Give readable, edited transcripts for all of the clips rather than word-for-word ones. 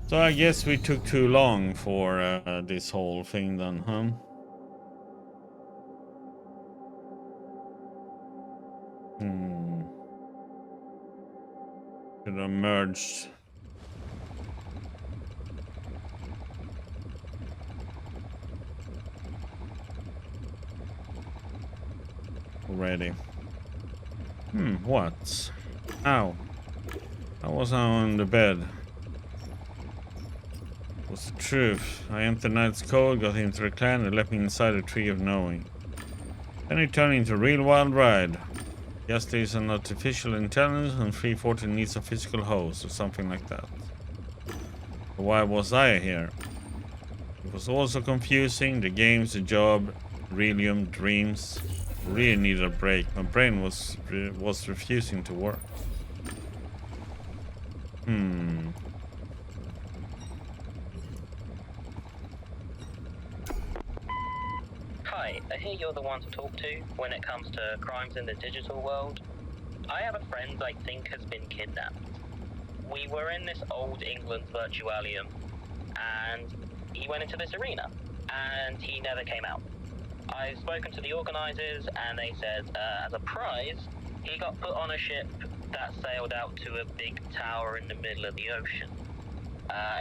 So I guess we took too long for this whole thing then, huh? Should have merged. Already. What? Ow. I was on the bed. What's the truth? I entered Knight's Code, got into the clan, and left me inside the Tree of Knowing. Then it turned into a real wild ride. Yesterday is an artificial intelligence and 340 needs a physical host or something like that. But why was I here? It was also confusing. The games, the job, Relium, dreams. Really needed a break. My brain was refusing to work. Hi, I hear you're the one to talk to when it comes to crimes in the digital world. I have a friend I think has been kidnapped. We were in this old England virtualium, and he went into this arena, and he never came out. I've spoken to the organizers, and they said as a prize, he got put on a ship that sailed out to a big tower in the middle of the ocean.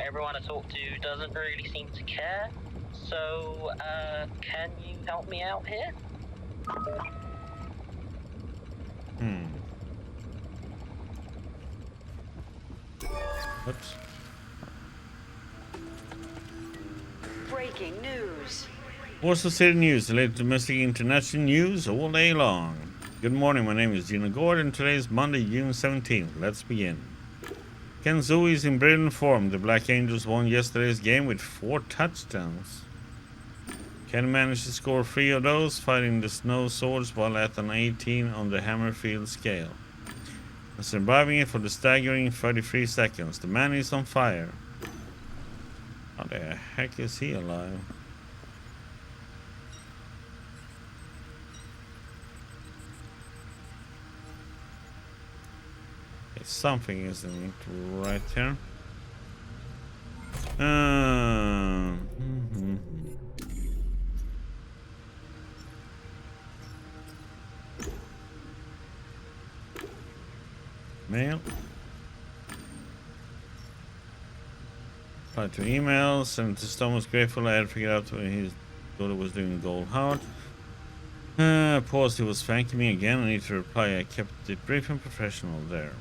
Everyone I talk to doesn't really seem to care, so can you help me out here? Oops. Breaking news. Warsaw City News, the latest domestic international news all day long. Good morning, my name is Gina Gordon. Today is Monday, June 17th. Let's begin. Ken Zui is in brilliant form. The Black Angels won yesterday's game with 4 touchdowns. Ken managed to score 3 of those, fighting the Snow Swords while at an 18 on the Hammerfield scale. And surviving it for the staggering 33 seconds. The man is on fire. How the heck is he alive? Something isn't right here. Mail. Reply to emails. Senator Stone was grateful I had figured out when his daughter was doing Gold Heart. Paused, he was thanking me again. I need to reply. I kept it brief and professional there.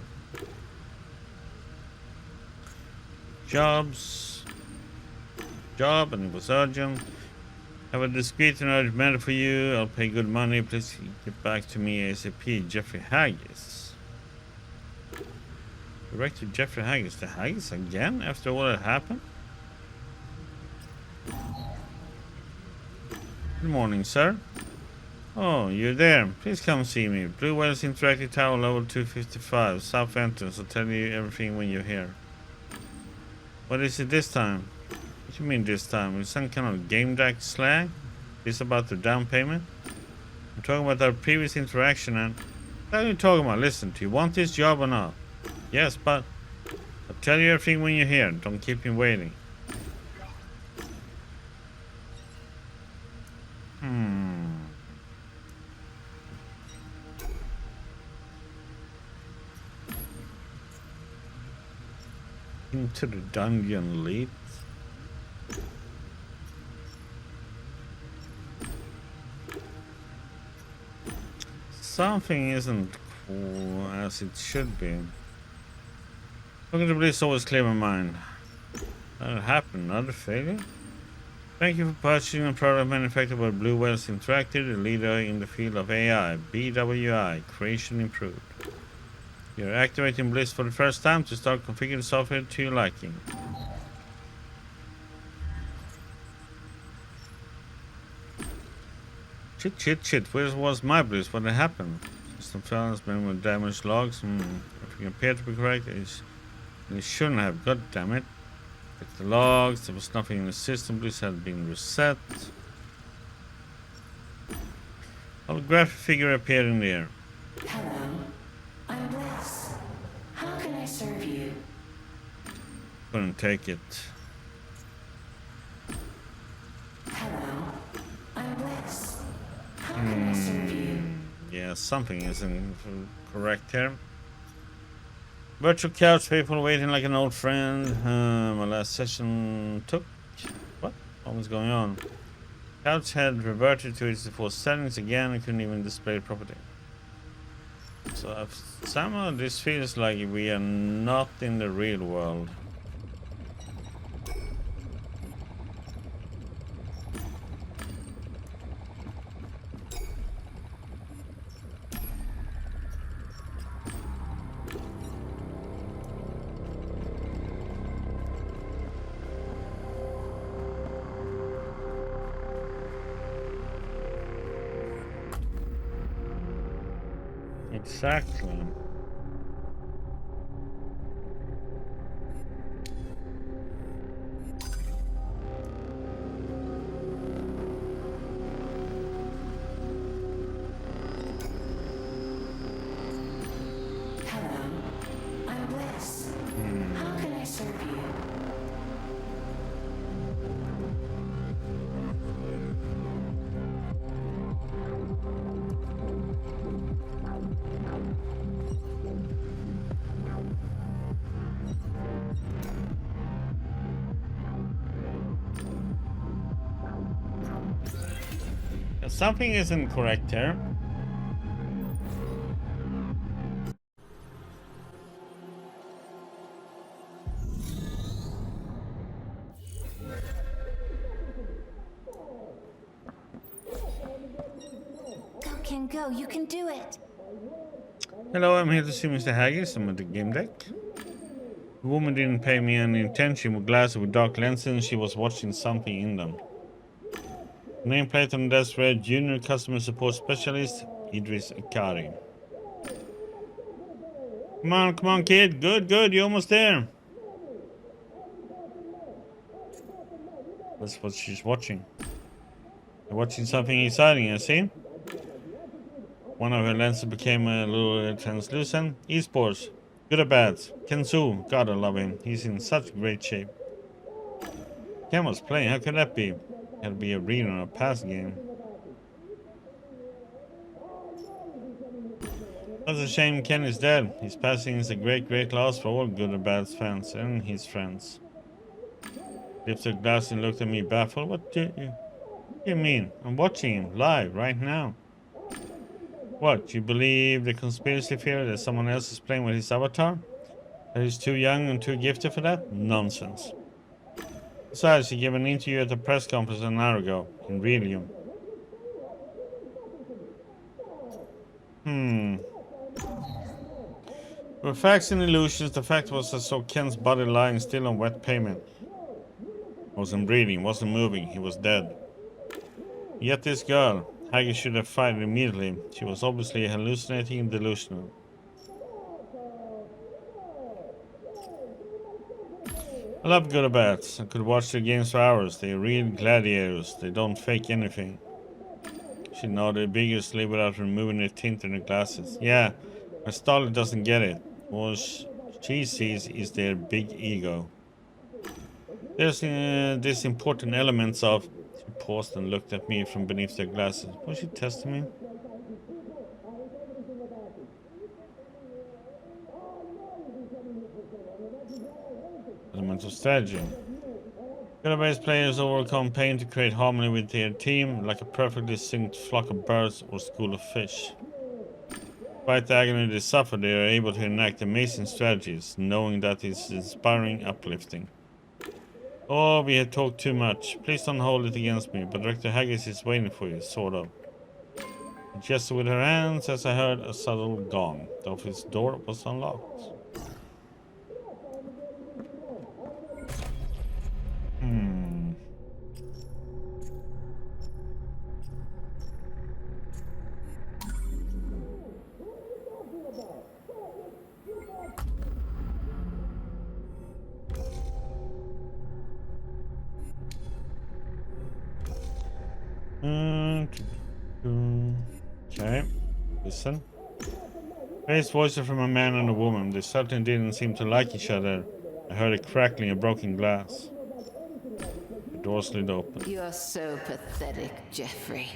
Job, and it was urgent. Have a discreet and urgent matter for you. I'll pay good money. Please get back to me ASAP. Jeffrey Haggis. Director Jeffrey Haggis. The Haggis again after all that happened? Good morning, sir. Oh, you're there. Please come see me. Blue Whales Interactive Tower level 255. South entrance. I'll tell you everything when you're here. What is it this time? What do you mean this time? Is some kind of Gamedec slang? Is about the down payment? I'm talking about our previous interaction and... What are you talking about? Listen, do you want this job or not? Yes, but... I'll tell you everything when you're here. Don't keep me waiting. Into the dungeon leads. Something isn't cool as it should be. Looking to Bliss always clear my mind. That happened, another failure? Thank you for purchasing a product manufactured by Blue Whales Interactive, the leader in the field of AI, BWI, creation improved. You're activating Bliss for the first time to start configuring software to your liking. Shit. Where was my Bliss? What happened? System failures, many damaged logs. Everything appeared to be correct. It shouldn't have. God damn it. Check the logs. There was nothing in the system. Bliss had been reset. Holographic figure appeared in the air. Hello, I'm Bliss. How can I serve you? couldn't take it. Yeah, something isn't correct here. Virtual couch, people waiting like an old friend. My last session took... What? What was going on? Couch had reverted to its default settings again and couldn't even display property. So somehow this feels like we are not in the real world. Exactly. Hello, I'm Wes. How can I serve you? Something isn't correct here. Go, Ken, go. You can do it. Hello, I'm here to see Mr. Haggis. I'm at the game deck. The woman didn't pay me any attention with glasses with dark lenses and she was watching something in them. Nameplate on the desk read Junior Customer Support Specialist Idris Akari. Come on, kid. Good. You're almost there. That's what she's watching. They're watching something exciting, I see. One of her lenses became a little translucent. Esports. Good or bad? Kenzu. God, I love him. He's in such great shape. Ken was playing. How could that be? Had to be a read on a past game. That's a shame Ken is dead. His passing is a great loss for all Good or Bad's fans and his friends. Lifted a glass and looked at me baffled. What do you mean? I'm watching him live right now. What? You believe the conspiracy theory that someone else is playing with his avatar? That he's too young and too gifted for that? Nonsense. Besides, he gave an interview at a press conference an hour ago in Relium. For facts and illusions, the fact was I saw Ken's body lying still on wet pavement. Wasn't breathing, wasn't moving, he was dead. Yet this girl, Haggy should have fired immediately. She was obviously hallucinating and delusional. I love Good or Bad. I could watch their games for hours. They're real gladiators. They don't fake anything. She nodded vigorously without removing the tint in her glasses. Yeah, but Starlet doesn't get it. What she sees is their big ego. There's this important elements of... She paused and looked at me from beneath their glasses. Was she testing me? Elemental strategy. Good players overcome pain to create harmony with their team, like a perfectly synced flock of birds or school of fish. Despite the agony they suffer, they are able to enact amazing strategies, knowing that it's inspiring, uplifting. Oh, we have talked too much. Please don't hold it against me, but Director Haggis is waiting for you, sort of. She gestured with her hands as I heard a subtle gong. The office door was unlocked. Okay, listen. Raised voices from a man and a woman. They certainly didn't seem to like each other. I heard a crackling of broken glass. The door slid open. You're so pathetic, Jeffrey.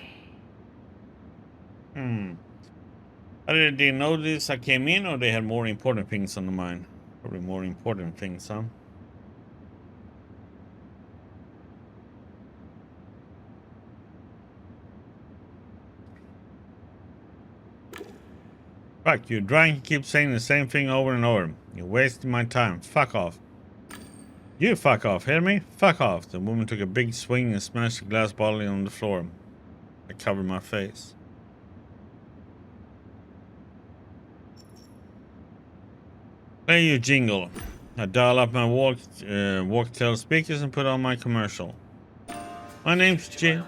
Either they noticed I came in or they had more important things on the mind. Probably more important things, huh? Fuck, you drunk, you keep saying the same thing over and over. You're wasting my time. Fuck off. You fuck off, hear me? Fuck off. The woman took a big swing and smashed the glass bottle on the floor. I covered my face. Play your jingle. I dial up my walk-tail speakers and put on my commercial. My name's Jim.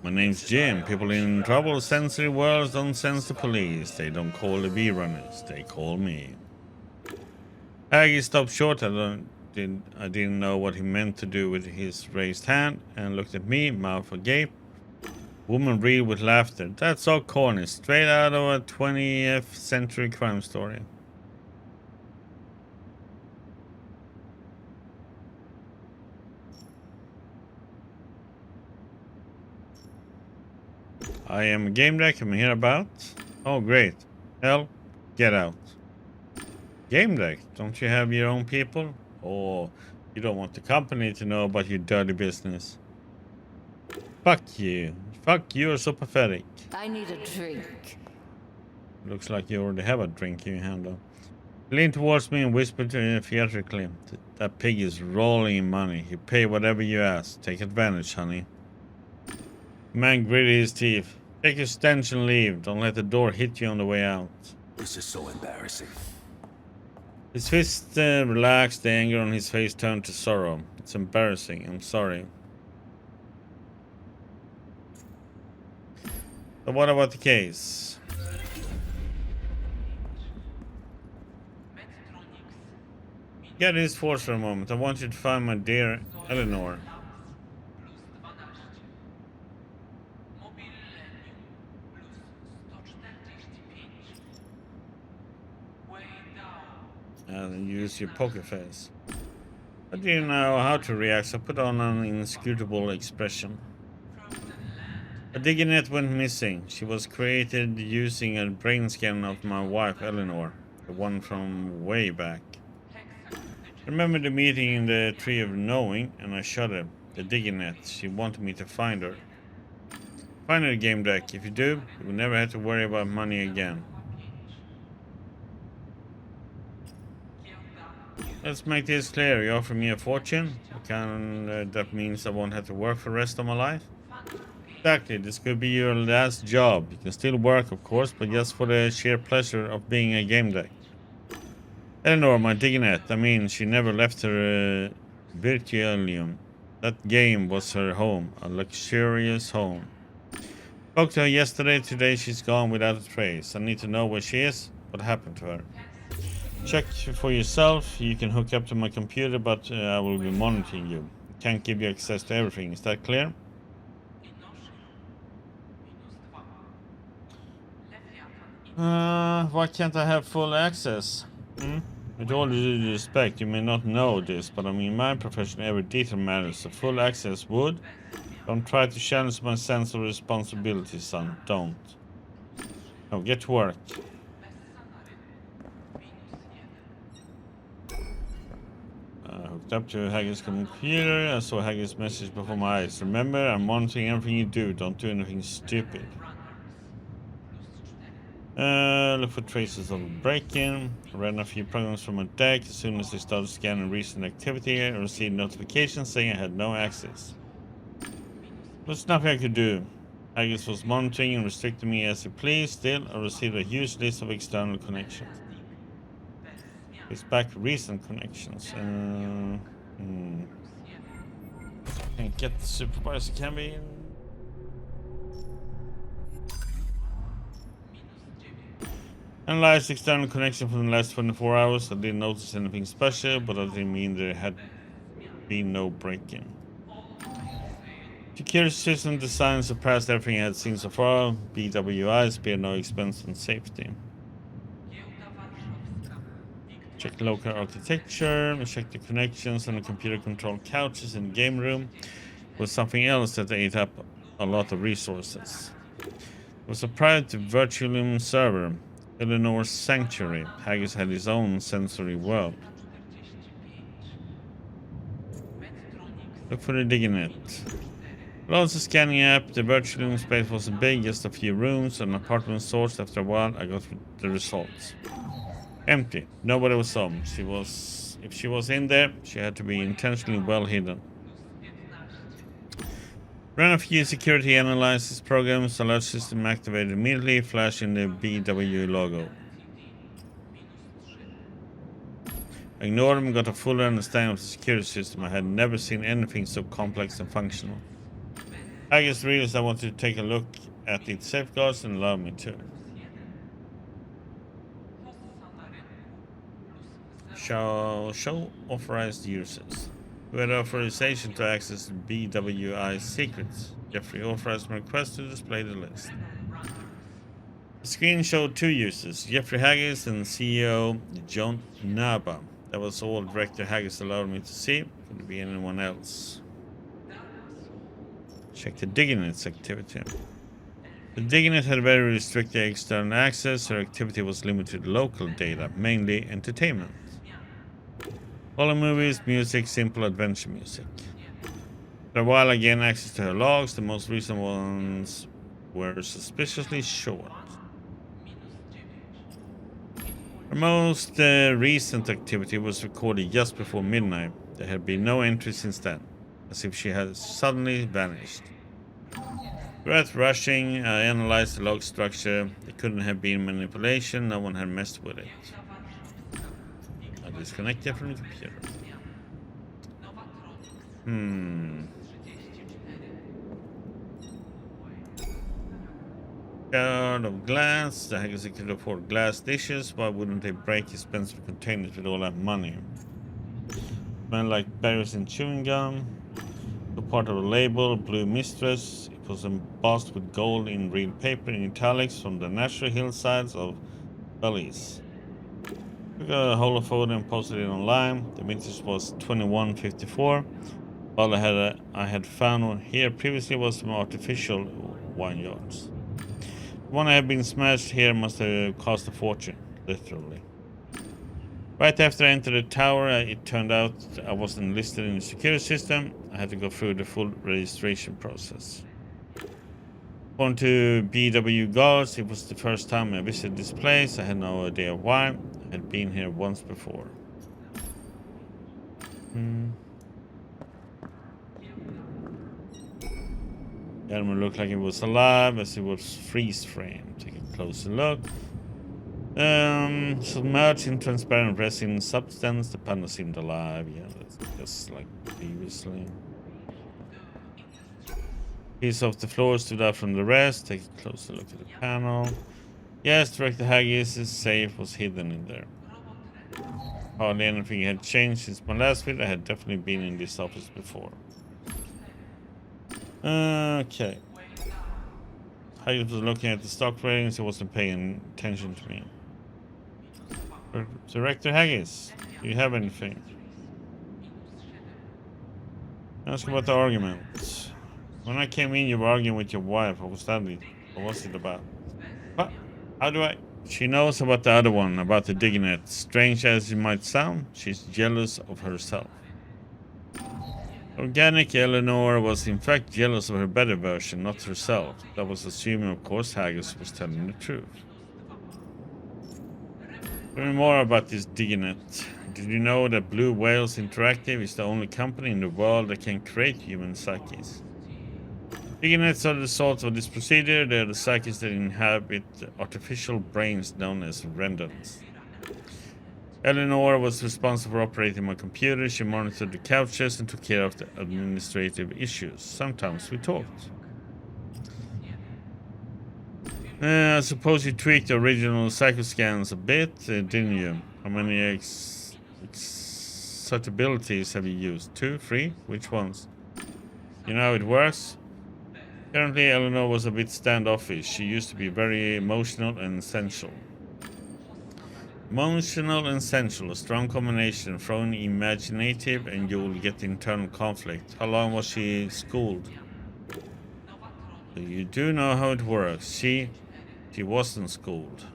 My name's Jim. People in trouble, sensory worlds don't sense the police. They don't call the bee runners. They call me. Aggie stopped short. I didn't know what he meant to do with his raised hand and looked at me, mouth agape. Woman breathed with laughter. That's so corny. Straight out of a 20th century crime story. I am a Gamedec. I'm here about. Oh, great. Hell, get out. Gamedec, don't you have your own people? Or you don't want the company to know about your dirty business? Fuck you. Fuck, you are so pathetic. I need a drink. Looks like you already have a drink in your hand, though. He leaned towards me and whispered theatrically. That pig is rolling in money. You pay whatever you ask. Take advantage, honey. The man gritted his teeth. Take your stench and leave. Don't let the door hit you on the way out. This is so embarrassing. His fist relaxed. The anger on his face turned to sorrow. It's embarrassing. I'm sorry. But what about the case? Get his force for a moment. I want you to find my dear Eleanor. And use your poker face. I didn't know how to react, so I put on an inscrutable expression. A digging net went missing. She was created using a brain scan of my wife Eleanor, the one from way back. I remember the meeting in the Tree of Knowing, and I shuddered. The digging net. She wanted me to find her. Find her, Gamedec. If you do, you will never have to worry about money again. Let's make this clear. You offer me a fortune. That means I won't have to work for the rest of my life. Exactly. This could be your last job. You can still work, of course, but just for the sheer pleasure of being a Gamedec. Eleanor, my digging I mean, she never left her Virtualium. That game was her home, a luxurious home. Spoke to her yesterday. Today she's gone without a trace. I need to know where she is. What happened to her? Check for yourself. You can hook up to my computer, but I will be monitoring you. Can't give you access to everything. Is that clear? Why can't I have full access? With all due respect, you may not know this, but I mean, in my profession, every detail matters. So full access would. Don't try to challenge my sense of responsibility, son. Don't. Now get to work. Hooked up to Haggis' computer. I saw Haggis' message before my eyes. Remember, I'm monitoring everything you do. Don't do anything stupid. Look for traces of break-in. I ran a few programs from my deck. As soon as I started scanning recent activity, I received notifications saying I had no access. There's nothing I could do. Haggis was monitoring and restricting me as he pleased. Still, I received a huge list of external connections. It's back recent connections. Can't get the supervisor, can we? Analyzed external connection from the last 24 hours. I didn't notice anything special, but that didn't mean there had been no break-in. Security system design surpassed everything I had seen so far. BWI spared no expense on safety. Check local architecture. Check the connections on the computer-controlled couches in the game room. Was something else that ate up a lot of resources. It was a private virtual server, Eleanor's Sanctuary. Haggis had his own sensory world. Look for the Diginet. Loads of scanning app. The virtual space wasn't big, just a few rooms and apartment source. After a while, I got the results. Empty. Nobody was home. If she was in there, she had to be intentionally well hidden. Ran a few security analysis programs. Alert system activated immediately, flashing the BW logo. I ignored them and got a fuller understanding of the security system. I had never seen anything so complex and functional. I just realized I wanted to take a look at its safeguards and allowed me to. Show authorized users. Who had authorization to access BWI's secrets. Jeffrey authorized my request to display the list. The screen showed two users, Jeffrey Haggis and CEO John Naba. That was all Director Haggis allowed me to see. Could it be anyone else? Check the Diginet's activity. The Diginet had very restricted external access. Her activity was limited to local data, mainly entertainment. Horror movies, music, simple adventure music. For a while I gained access to her logs. The most recent ones were suspiciously short. Her most recent activity was recorded just before midnight. There had been no entry since then, as if she had suddenly vanished. Without rushing, I analyzed the log structure. It couldn't have been manipulation. No one had messed with it. I disconnected from the computer. Yard of glass. The hackers could afford glass dishes. Why wouldn't they break expensive containers with all that money? Smelled like berries and chewing gum. A part of a label, Blue Mistress. It was embossed with gold in real paper in italics from the natural hillsides of Belize. Took a whole of photo and posted it online. The vintage was 2154. All I had found here previously was some artificial vineyards. The one I had been smashed here must have cost a fortune, literally. Right after I entered the tower, it turned out I wasn't listed in the security system. I had to go through the full registration process. According to BW guards, it was the first time I visited this place. I had no idea why. I had been here once before. The animal looked like it was alive as it was freeze framed. Take a closer look. Submerged in transparent resin substance. The panda seemed alive. Yeah, that's just like previously. Piece of the floor stood out from the rest. Take a closer look at the panel. Yes, Director Haggis' safe was hidden in there. Hardly anything had changed since my last visit. I had definitely been in this office before. Okay. Haggis was looking at the stock ratings. He wasn't paying attention to me. Director Haggis, do you have anything? Ask about the argument. When I came in, you were arguing with your wife. What was that? What was it about? What? How do I? She knows about the other one, about the Diginet. Strange as it might sound, she's jealous of herself. Organic Eleanor was in fact jealous of her better version, not herself. That was assuming, of course, Haggis was telling the truth. Tell me more about this Diginet. Did you know that Blue Whales Interactive is the only company in the world that can create human psyches? Diginets are the result of this procedure. They are the psyches that inhabit artificial brains known as rendons. Eleanor was responsible for operating my computer. She monitored the couches and took care of the administrative issues. Sometimes we talked. I suppose you tweaked the original psychoscans a bit, didn't you? How many excitabilities have you used? 2, 3? Which ones? You know how it works? Currently, Eleanor was a bit standoffish. She used to be very emotional and sensual. Emotional and sensual, a strong combination. Throw in imaginative and you will get internal conflict. How long was she schooled? So you do know how it works. She wasn't schooled.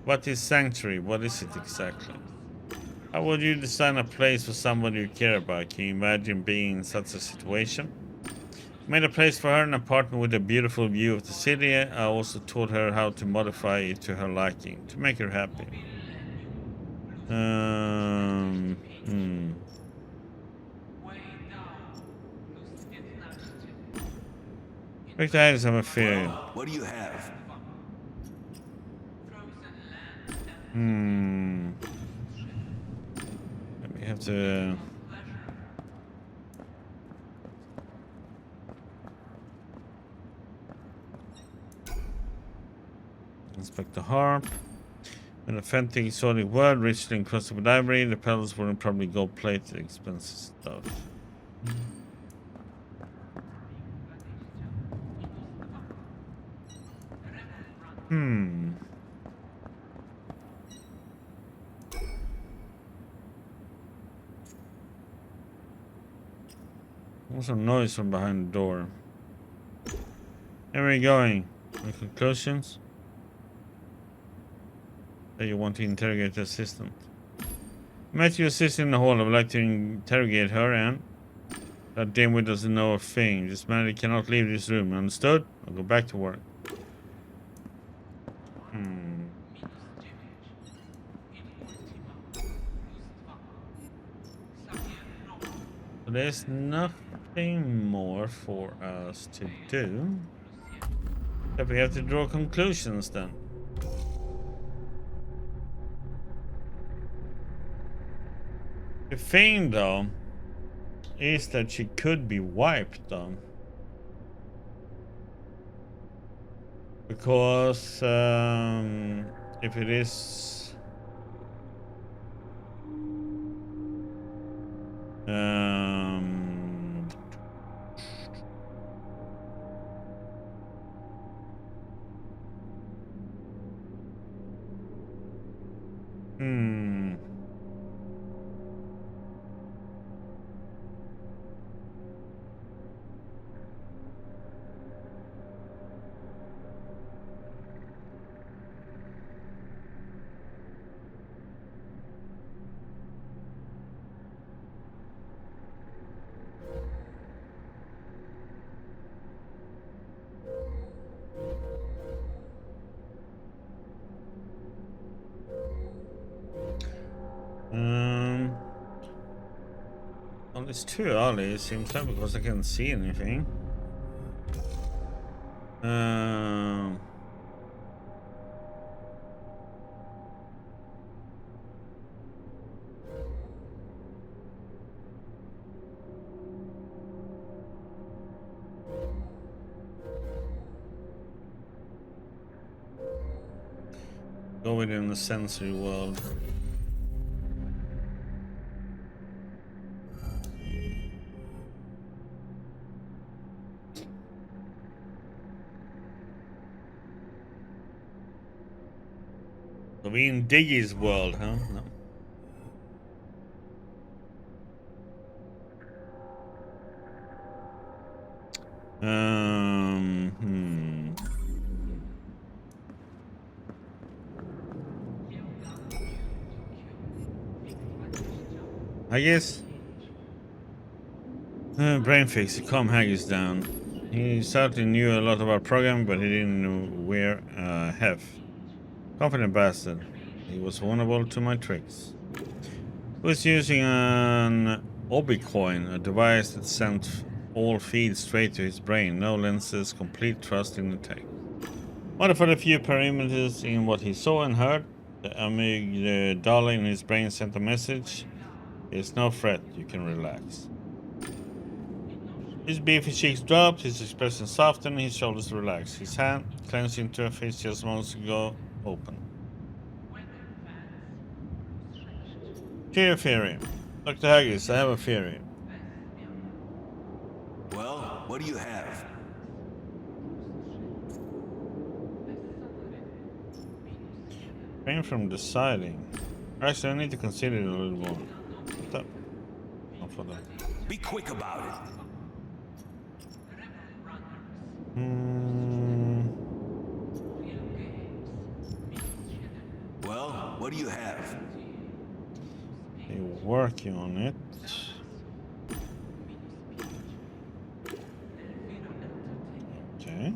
What is sanctuary? What is it exactly? How would you design a place for somebody you care about? Can you imagine being in such a situation? Made a place for her, an apartment with a beautiful view of the city. I also taught her how to modify it to her liking, to make her happy. Make the items have a fear. What do you have? We have to... inspect the harp. An authentic exotic word richly encrusted with ivory. The pedals wouldn't probably gold plated, expensive stuff. What's some noise from behind the door? Where are you going? Any conclusions? That you want to interrogate the assistant. Met your assistant in the hall. I would like to interrogate her, and that dimwit doesn't know a thing. This man cannot leave this room. Understood? I'll go back to work. So there's nothing more for us to do. But we have to draw conclusions then. The thing though is that she could be wiped though. Because if it is well, it's too early, it seems like, because I can't see anything. Go within the sensory world. So we in Diggy's world, huh? No. I guess brain fix, calm Haggis down. He certainly knew a lot about programming, but he didn't know where Hef. Confident bastard. He was vulnerable to my tricks. He was using an Obicoin, a device that sent all feeds straight to his brain. No lenses, complete trust in the tech. Modified a few parameters in what he saw and heard. The amygdala in his brain sent a message. There's no threat, you can relax. His beefy cheeks dropped, his expression softened, his shoulders relaxed. His hand, clenched into a fist just moments ago, open. Theory. Dr. Haggis, I have a theory. Well, what do you have? Refrain from deciding. Actually, I need to consider it a little more. Stop. Not for that. Be quick about it. Well, what do you have? They're working on it. Okay.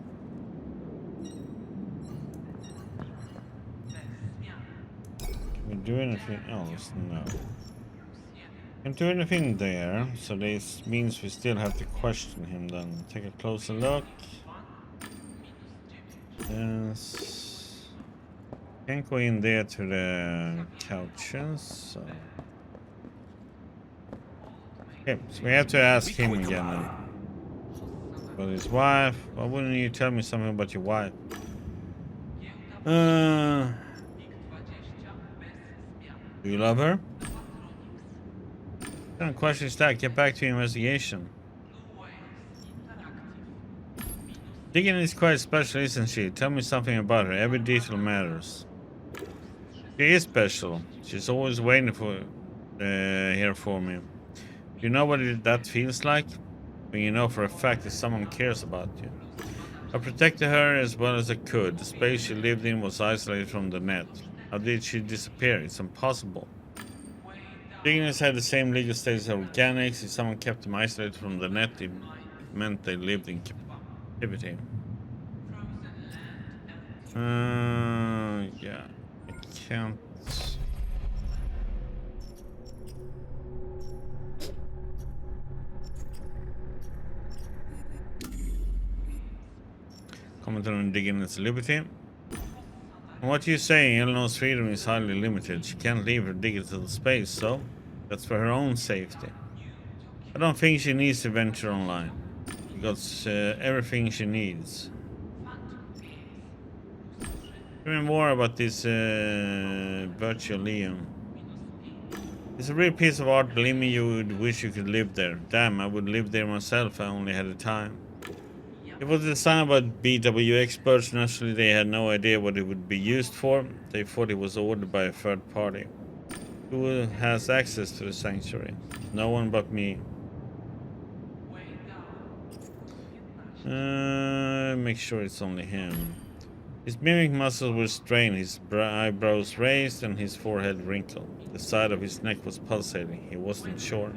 Can we do anything else? No. Can't do anything there, so this means we still have to question him then. Take a closer look. Yes. Can't go in there to the couches, so. Okay, so we have to ask him again then. About his wife. Why wouldn't you tell me something about your wife? Do you love her? What kind of question is that? Get back to your investigation. Digging is quite special, isn't she? Tell me something about her. Every detail matters. She is special. She's always waiting for here for me. You know what that feels like? When you know for a fact that someone cares about you. I protected her as well as I could. The space she lived in was isolated from the net. How did she disappear? It's impossible. Diggers had the same legal status as organics. If someone kept them isolated from the net, it meant they lived in captivity. Yeah, I can't. Comment on Diggins' liberty. And what you say, Eleanor's freedom is highly limited. She can't leave her digital space, so that's for her own safety. I don't think she needs to venture online. She got everything she needs. Tell me more about this virtual Liam. It's a real piece of art. Believe me, you would wish you could live there. Damn, I would live there myself if I only had the time. It was designed by BW experts. Naturally, they had no idea what it would be used for. They thought it was ordered by a third party. Who has access to the sanctuary? No one but me. Make sure it's only him. His mimic muscles were strained, his eyebrows raised, and his forehead wrinkled. The side of his neck was pulsating. He wasn't sure.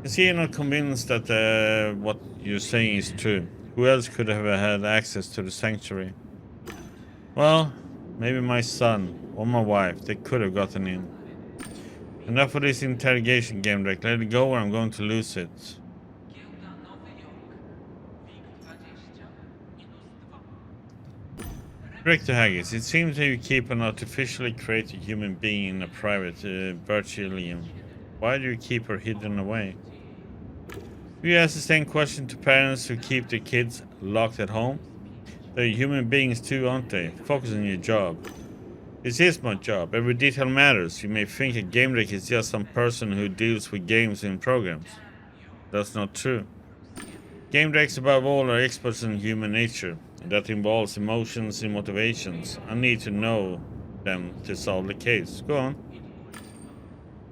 Is he not convinced that what you're saying is true? Who else could have had access to the sanctuary? Well, maybe my son or my wife. They could have gotten in. Enough of this interrogation, Gamedec. Let it go or I'm going to lose it. Director Haggis, it seems that you keep an artificially created human being in a private virtualium. Why do you keep her hidden away? Do you ask the same question to parents who keep their kids locked at home? They're human beings too, aren't they? Focus on your job. This is my job. Every detail matters. You may think a Gamedec is just some person who deals with games and programs. That's not true. Gamedecs above all are experts in human nature. And that involves emotions and motivations. I need to know them to solve the case. Go on.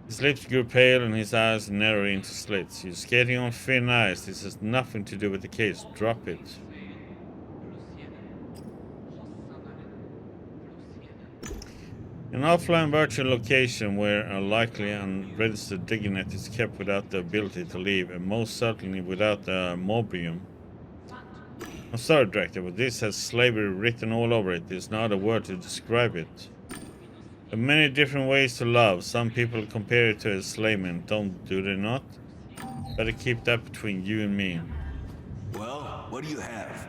His lips grew pale and his eyes narrowed into slits. You're skating on thin ice. This has nothing to do with the case. Drop it. An offline virtual location where a likely unregistered diggnet is kept without the ability to leave, and most certainly without the mobium. I'm sorry, Director, but this has slavery written all over it. There's no other word to describe it. There are many different ways to love. Some people compare it to enslavement, do they not? Better keep that between you and me. Well, what do you have?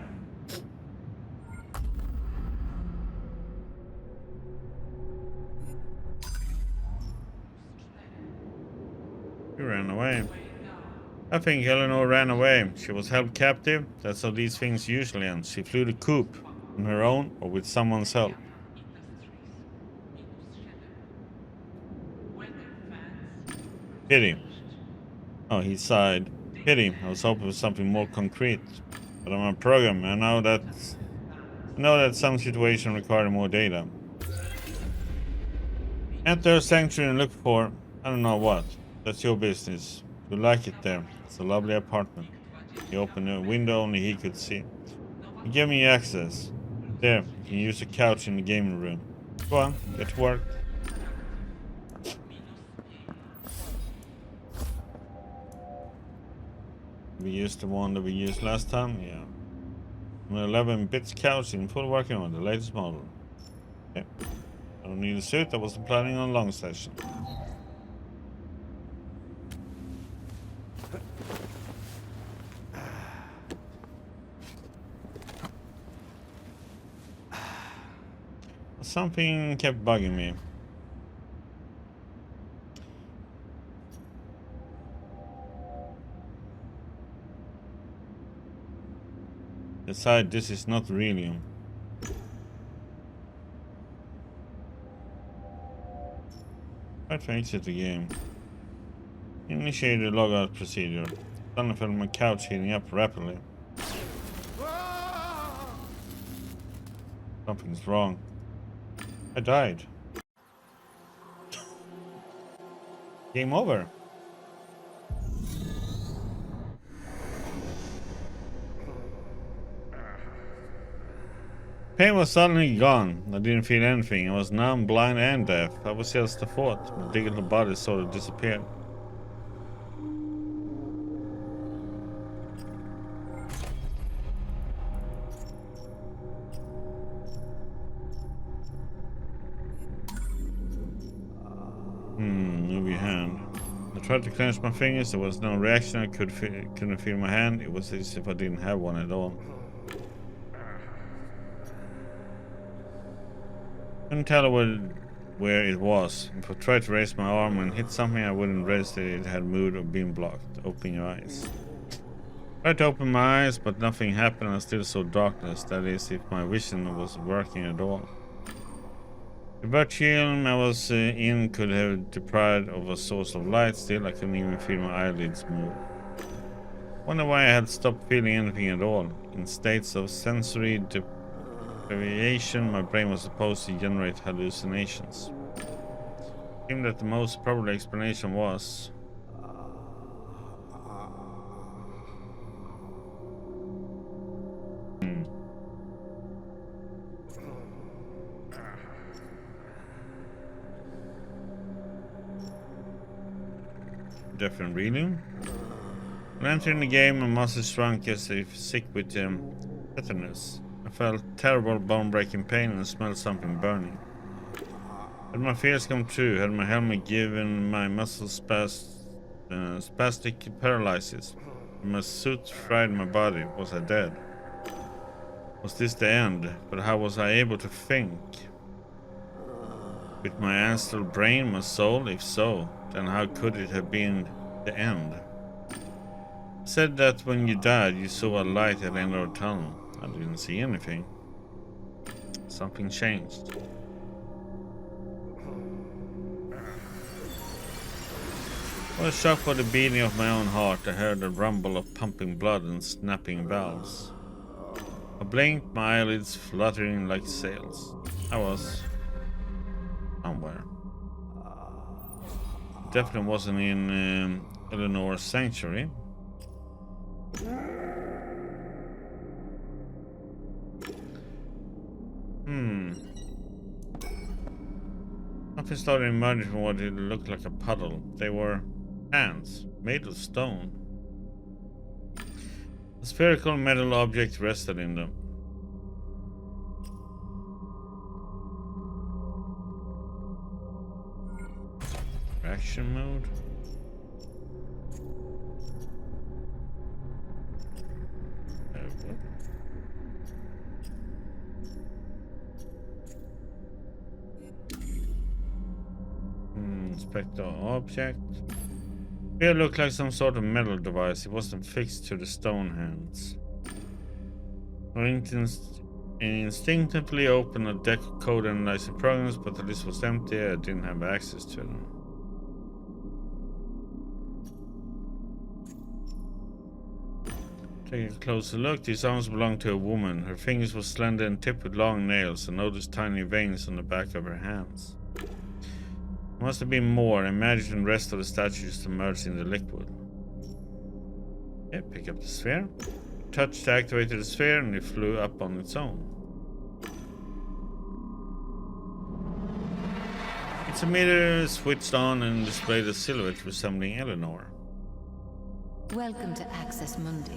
You ran away. I think Eleanor ran away. She was held captive. That's how these things usually end. She flew the coop on her own or with someone's help. Pity. Oh, he sighed. Pity. I was hoping for something more concrete. But I'm a programmer. I know that some situation require more data. Enter a sanctuary and look for, I don't know what. That's your business. You like it there. It's a lovely apartment. He opened a window only he could see. He gave me access. There, you can use a couch in the gaming room. Go on, get to work. We used the one that we used last time, yeah. An 11-bit couch in full working on the latest model. Okay. I don't need a suit, I wasn't planning on a long session. Something kept bugging me. Besides, this is not Relium. Try to exit the game. Initiate the logout procedure. Suddenly felt my couch heating up rapidly. Something's wrong. I died. Game over. Pain was suddenly gone. I didn't feel anything. I was numb, blind, and deaf. I was just a thought. My digital body sort of disappeared. Move your hand. I tried to clench my fingers. There was no reaction. I couldn't feel my hand. It was as if I didn't have one at all. Couldn't tell where it was. If I tried to raise my arm and hit something, I wouldn't realize that it had moved or been blocked. Open your eyes. I tried to open my eyes, but nothing happened. I still saw darkness. That is, if my vision was working at all. The vacuum I was in could have deprived of a source of light. Still, I couldn't even feel my eyelids move. Wonder why I had stopped feeling anything at all. In states of sensory deprivation, my brain was supposed to generate hallucinations. It seemed that the most probable explanation was different reading. When entering the game, my muscles shrunk as if sick with tetanus. I felt terrible bone-breaking pain and smelled something burning. Had my fears come true? Had my helmet given my muscles spastic paralysis? Had my suit fried my body? Was I dead? Was this the end? But how was I able to think? With my astral brain, my soul? If so, then how could it have been the end? It said that when you died, you saw a light at the end of the tunnel. I didn't see anything. Something changed. I was shocked by the beating of my own heart. I heard the rumble of pumping blood and snapping valves. I blinked, my eyelids fluttering like sails. I was somewhere. Definitely wasn't in Eleanor's sanctuary. Something started emerging from what it looked like a puddle. They were hands made of stone. A spherical metal object rested in them. Action mode. Inspect the object. It looked like some sort of metal device. It wasn't fixed to the stone hands. I instinctively opened a deck of code analyzing programs, but the list was empty. I didn't have access to them. Take a closer look. These arms belonged to a woman. Her fingers were slender and tipped with long nails. I noticed tiny veins on the back of her hands. There must have been more. Imagine the rest of the statue submerged in the liquid. Okay, pick up the sphere. Touch activated the sphere and it flew up on its own. Its emitter switched on and displayed a silhouette resembling Eleanor. Welcome to Access Mundi.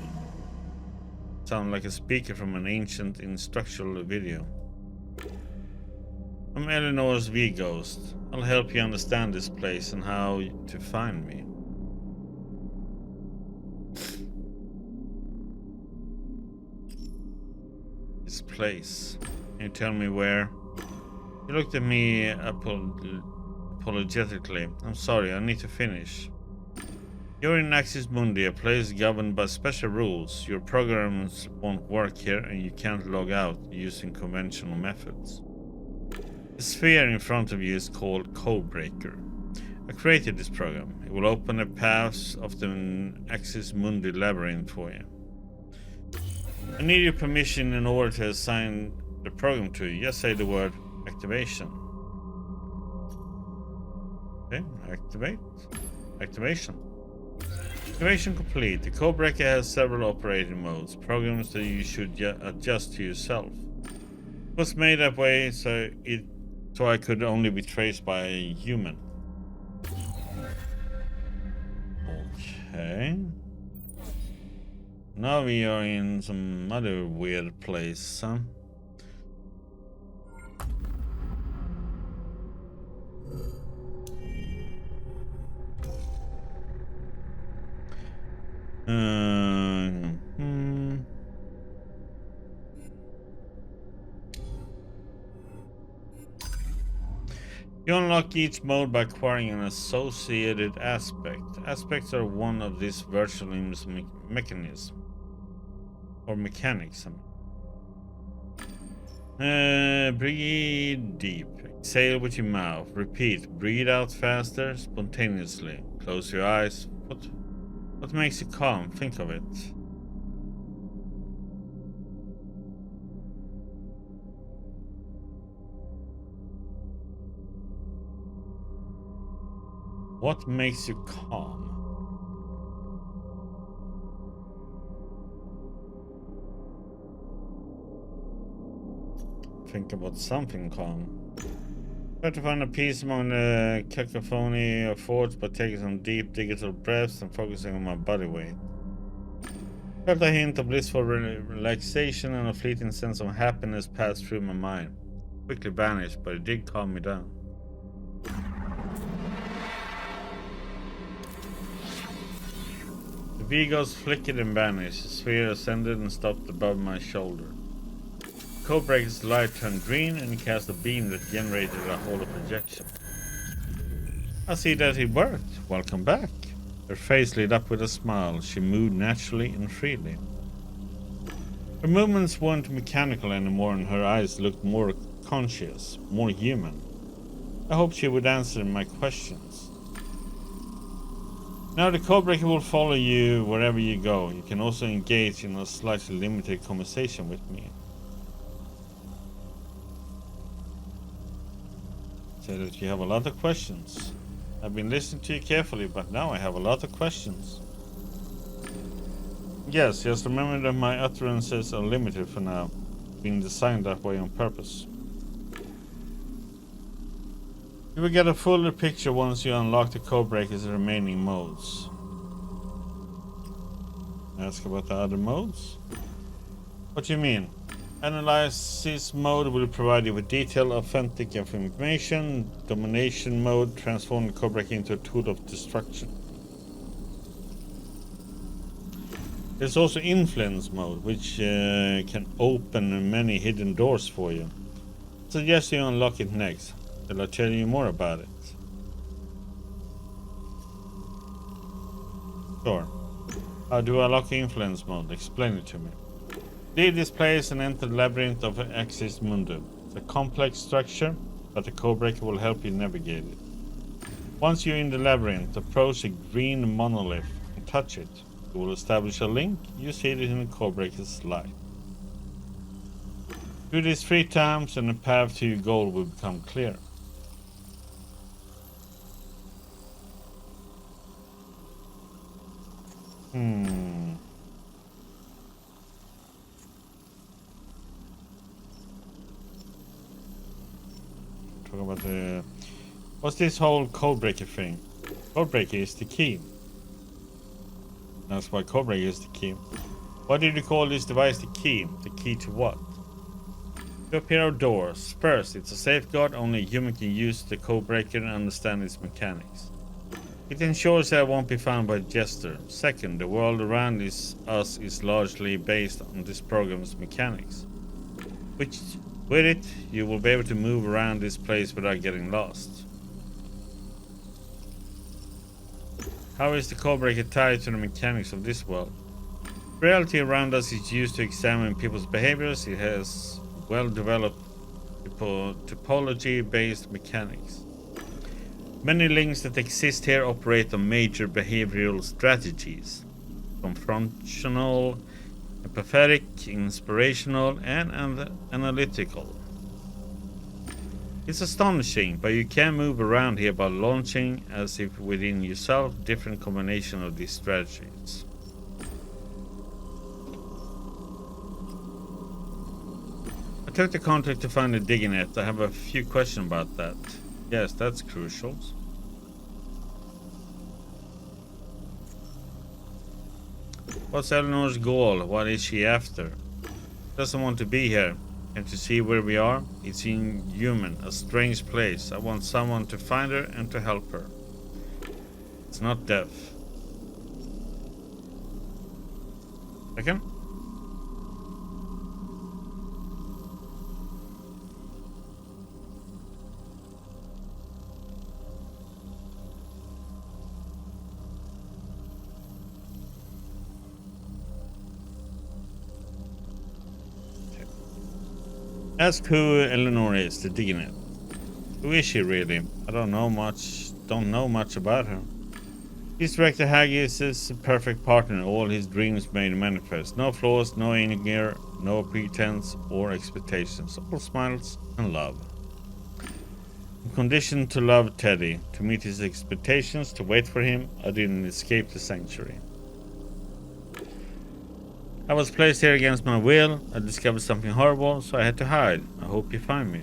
Sound like a speaker from an ancient instructional video. I'm Eleanor's V-Ghost. I'll help you understand this place and how to find me. This place. Can you tell me where? He looked at me apologetically. I'm sorry, I need to finish. You're in Axis Mundi, a place governed by special rules. Your programs won't work here and you can't log out using conventional methods. The sphere in front of you is called Codebreaker. I created this program. It will open the paths of the Axis Mundi labyrinth for you. I need your permission in order to assign the program to you. Just say the word activation. Okay, activation. Activation complete. The Codebreaker has several operating modes, programs that you should adjust to yourself. It was made that way so I could only be traced by a human. Okay. Now we are in some other weird place, huh? You unlock each mode by acquiring an associated aspect. Aspects are one of these virtual mechanisms. Or mechanics. Breathe deep. Exhale with your mouth. Repeat. Breathe out faster, spontaneously. Close your eyes. What makes you calm? Think of it. What makes you calm? Think about something calm. Try to find a peace among the cacophony of thoughts by taking some deep digital breaths and focusing on my body weight. Felt a hint of blissful relaxation and a fleeting sense of happiness passed through my mind. Quickly vanished, but it did calm me down. The V-Ghost flickered and vanished. The sphere ascended and stopped above my shoulder. Codebreaker's light turned green and cast a beam that generated a hollow projection. I see that it worked. Welcome back. Her face lit up with a smile. She moved naturally and freely. Her movements weren't mechanical anymore and her eyes looked more conscious, more human. I hoped she would answer my questions. Now the Codebreaker will follow you wherever you go. You can also engage in a slightly limited conversation with me. Say that you have a lot of questions. I've been listening to you carefully, but now I have a lot of questions. Yes, just remember that my utterances are limited for now, being designed that way on purpose. You will get a fuller picture once you unlock the Codebreaker's remaining modes. Ask about the other modes? What do you mean? Analysis mode will provide you with detailed, authentic information. Domination mode transforms the Codebreaker into a tool of destruction. There's also influence mode, which can open many hidden doors for you. I suggest you unlock it next. I'll tell you more about it. Sure. How do I unlock influence mode? Explain it to me. Leave this place and enter the labyrinth of Axis Mundi. It's a complex structure, but the Codebreaker will help you navigate it. Once you're in the labyrinth, approach a green monolith and touch it. You will establish a link. You see it in the Codebreaker's light. Do this 3 times and the path to your goal will become clear. Hmm. Talk about the... What's this whole codebreaker thing? Codebreaker is the key. That's why codebreaker is the key. Why did you call this device the key? The key to what? To open our doors. First, it's a safeguard. Only a human can use the codebreaker and understand its mechanics. It ensures that it won't be found by a jester. Second, the world around us is largely based on this program's mechanics. With it, you will be able to move around this place without getting lost. How is the codebreaker tied to the mechanics of this world? Reality around us is used to examine people's behaviors. It has well-developed topology-based mechanics. Many links that exist here operate on major behavioral strategies: confrontational, empathetic, inspirational, and analytical. It's astonishing, but you can move around here by launching, as if within yourself, different combinations of these strategies. I took the contract to find the digging net. I have a few questions about that. Yes, that's crucial. What's Eleanor's goal? What is she after? Doesn't want to be here. Can't you see where we are? It's inhuman, a strange place. I want someone to find her and to help her. It's not death. Second? Ask who Eleanor is, the digging it. Who is she really? I don't know much about her. His director Haggis is a perfect partner, all his dreams made manifest. No flaws, no anger, no pretense or expectations. All smiles and love. I'm conditioned to love Teddy, to meet his expectations, to wait for him. I didn't escape the sanctuary. I was placed here against my will. I discovered something horrible, so I had to hide. I hope you find me.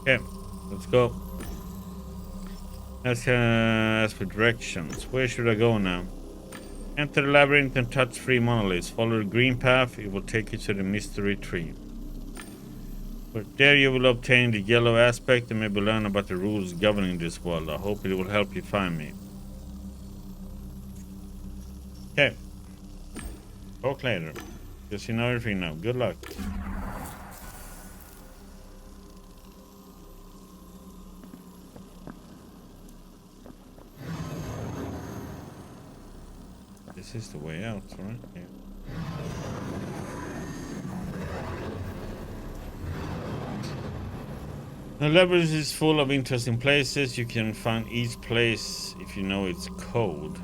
Okay, let's go. As for directions, where should I go now? Enter the labyrinth and touch 3 monoliths. Follow the green path. It will take you to the mystery tree. But there you will obtain the yellow aspect and maybe learn about the rules governing this world. I hope it will help you find me. Okay. Talk later. Just you know everything now. Good luck. This is the way out, right? Yeah. The labyrinth is full of interesting places. You can find each place if you know its code.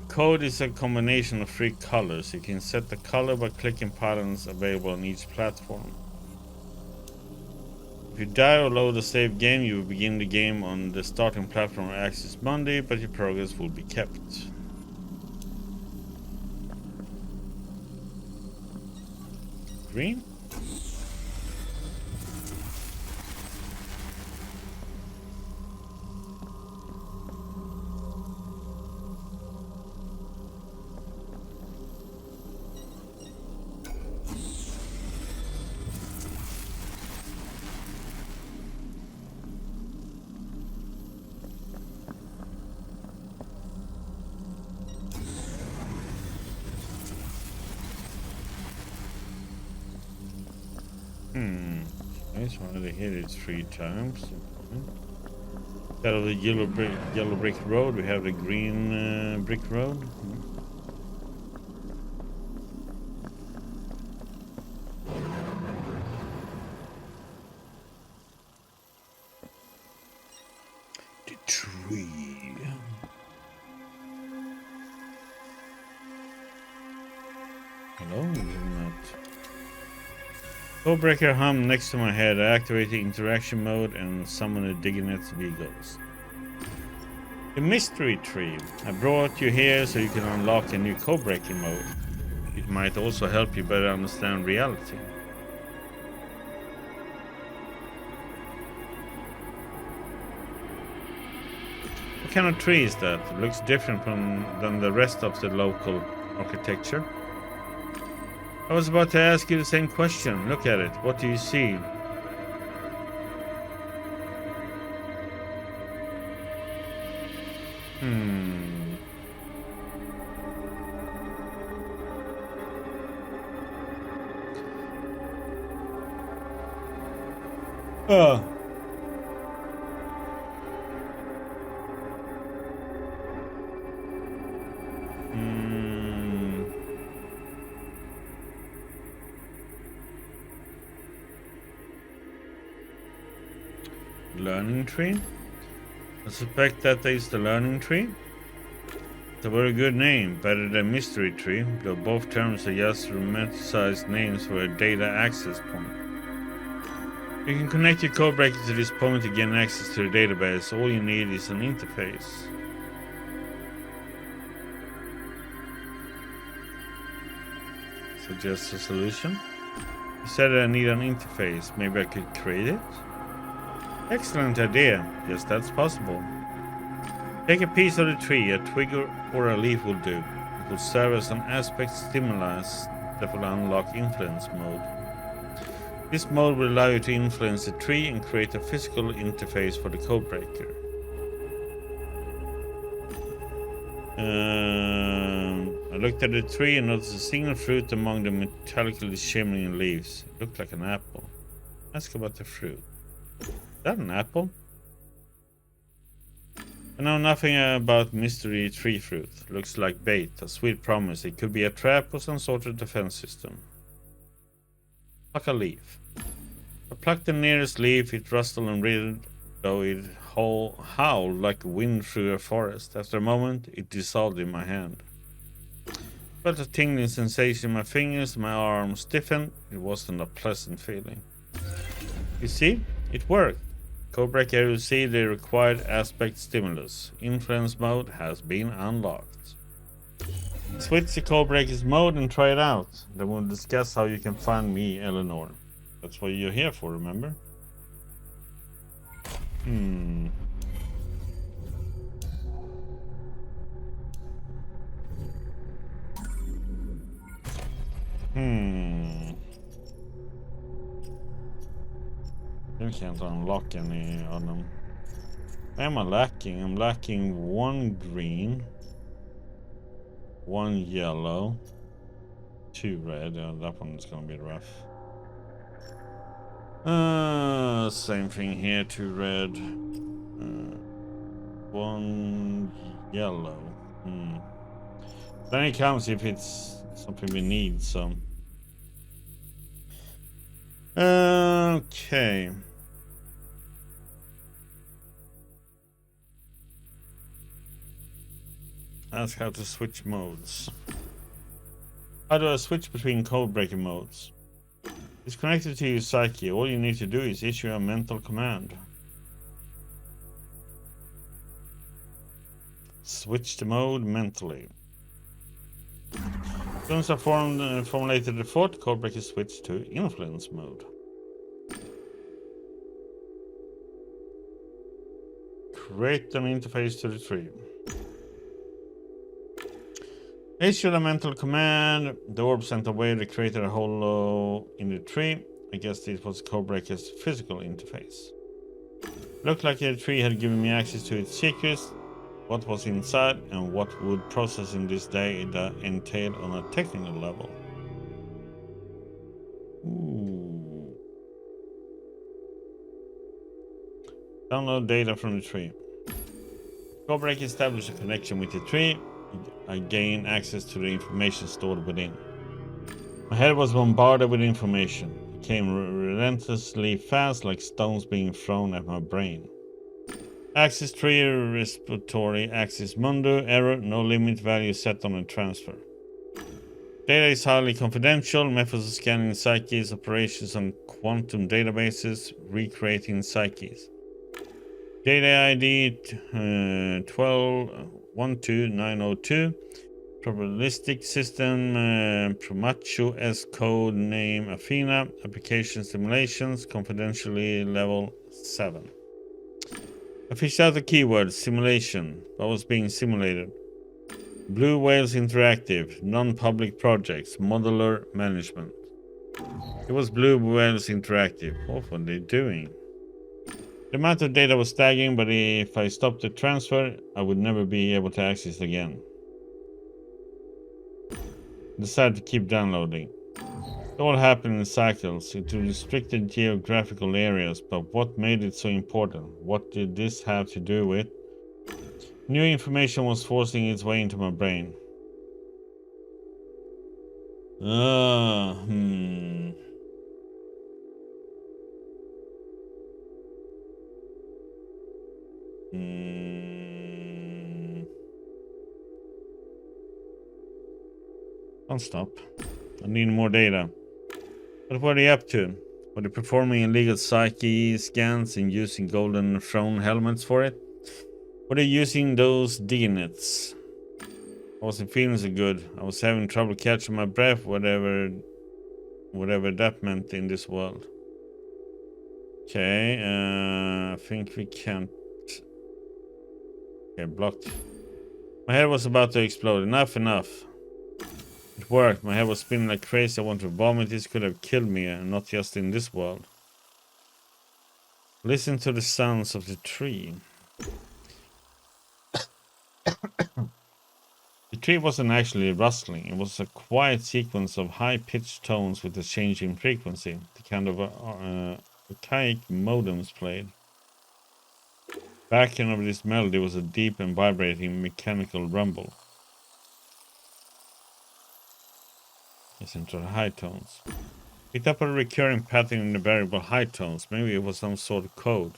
Code is a combination of 3 colors. You can set the color by clicking patterns available on each platform. If you die or load a save game, you will begin the game on the starting platform or access Mundi, but your progress will be kept. Green? Nice one. They hit it 3 times. Out of the yellow brick road, we have the green brick road. The tree. Hello, is it not? Codebreaker hum next to my head. I activate the interaction mode and summon the Diginet's vehicles. The mystery tree. I brought you here so you can unlock a new codebreaking mode. It might also help you better understand reality. What kind of tree is that? It looks different than the rest of the local architecture. I was about to ask you the same question. Look at it. What do you see? Oh. Learning tree? I suspect that is the learning tree. It's a very good name, better than mystery tree, though both terms are just romanticized names for a data access point. You can connect your codebreaker to this point to gain access to the database. All you need is an interface. Suggest a solution. You said I need an interface. Maybe I could create it? Excellent idea. Yes, that's possible. Take a piece of the tree. A twig or a leaf will do. It will serve as an aspect stimulus that will unlock influence mode. This mode will allow you to influence the tree and create a physical interface for the codebreaker. I looked at the tree and noticed a single fruit among the metallically shimmering leaves. It looked like an apple. Ask about the fruit. Is that an apple? I know nothing about mystery tree fruit. Looks like bait, a sweet promise. It could be a trap or some sort of defense system. Pluck a leaf. I plucked the nearest leaf. It rustled and writhed, though it howled like wind through a forest. After a moment, it dissolved in my hand. I felt a tingling sensation in my fingers. My arm stiffened. It wasn't a pleasant feeling. You see? It worked. Codebreaker received the required aspect stimulus. Influence mode has been unlocked. Switch to Codebreaker's mode and try it out. Then we'll discuss how you can find me, Eleanor. That's what you're here for, remember? You can't unlock any of them. What am I lacking? I'm lacking 1 green, 1 yellow, 2 red. That one's gonna be rough. Same thing here, 2 red, 1 yellow. Then it counts if it's something we need, so. Okay. Ask how to switch modes. How do I switch between codebreaker modes? It's connected to your psyche. All you need to do is issue a mental command. Switch the mode mentally. As soon as I formulated the thought, codebreaker switched to influence mode. Create an interface to the tree. Issue a mental command. The orb sent away that created a holo in the tree. I guess this was Codebreaker's physical interface. Looked like the tree had given me access to its secrets, what was inside, and what would processing this day entail on a technical level. Ooh. Download data from the tree. Codebreaker established a connection with the tree. I gained access to the information stored within. My head was bombarded with information. It came relentlessly fast, like stones being thrown at my brain. Access tree, respiratory, access Mundi, error, no limit value set on a transfer. Data is highly confidential. Methods of scanning psyches, operations on quantum databases, recreating psyches. Data ID 12902. Probabilistic system, Promacho S code name Athena. Application simulations, confidentially level 7. I fished out the keyword simulation. What was being simulated? Blue Whales Interactive, non-public projects, modular management. It was Blue Whales Interactive. What were they doing? The amount of data was staggering, but if I stopped the transfer, I would never be able to access it again. Decided to keep downloading. It all happened in cycles, into restricted geographical areas, but what made it so important? What did this have to do with? New information was forcing its way into my brain. Don't stop. I need more data. What were they up to? Were they performing illegal psyche scans and using golden throne helmets for it? Were they using those dignets? I wasn't feeling so good. I was having trouble catching my breath, whatever that meant in this world. Okay, I think we can't. Okay, blocked. My head was about to explode. Enough. It worked. My head was spinning like crazy. I wanted to vomit. This could have killed me, and not just in this world. Listen to the sounds of the tree. The tree wasn't actually rustling. It was a quiet sequence of high-pitched tones with a changing frequency. The kind of archaic modems played. Backing of this melody was a deep and vibrating mechanical rumble. Listen to the high tones. Picked up a recurring pattern in the variable high tones. Maybe it was some sort of code.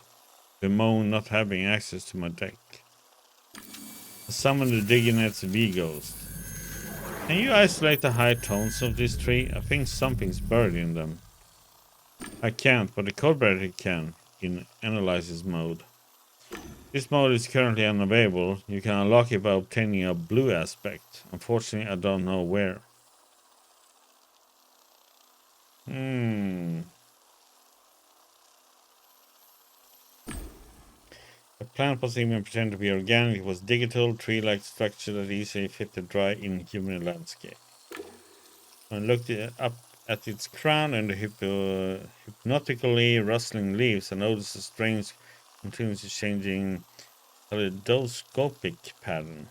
The moan not having access to my deck. I summoned the Diginet's V-Ghost. Can you isolate the high tones of this tree? I think something's buried in them. I can't, but the codebreaker can, in analysis mode. This mode is currently unavailable. You can unlock it by obtaining a blue aspect. Unfortunately, I don't know where. The plant was even pretended to be organic. It was digital, tree-like structure that easily fit the dry inhuman landscape. I looked up at its crown and the hypnotically rustling leaves, I noticed a strange, continuously changing kaleidoscopic pattern.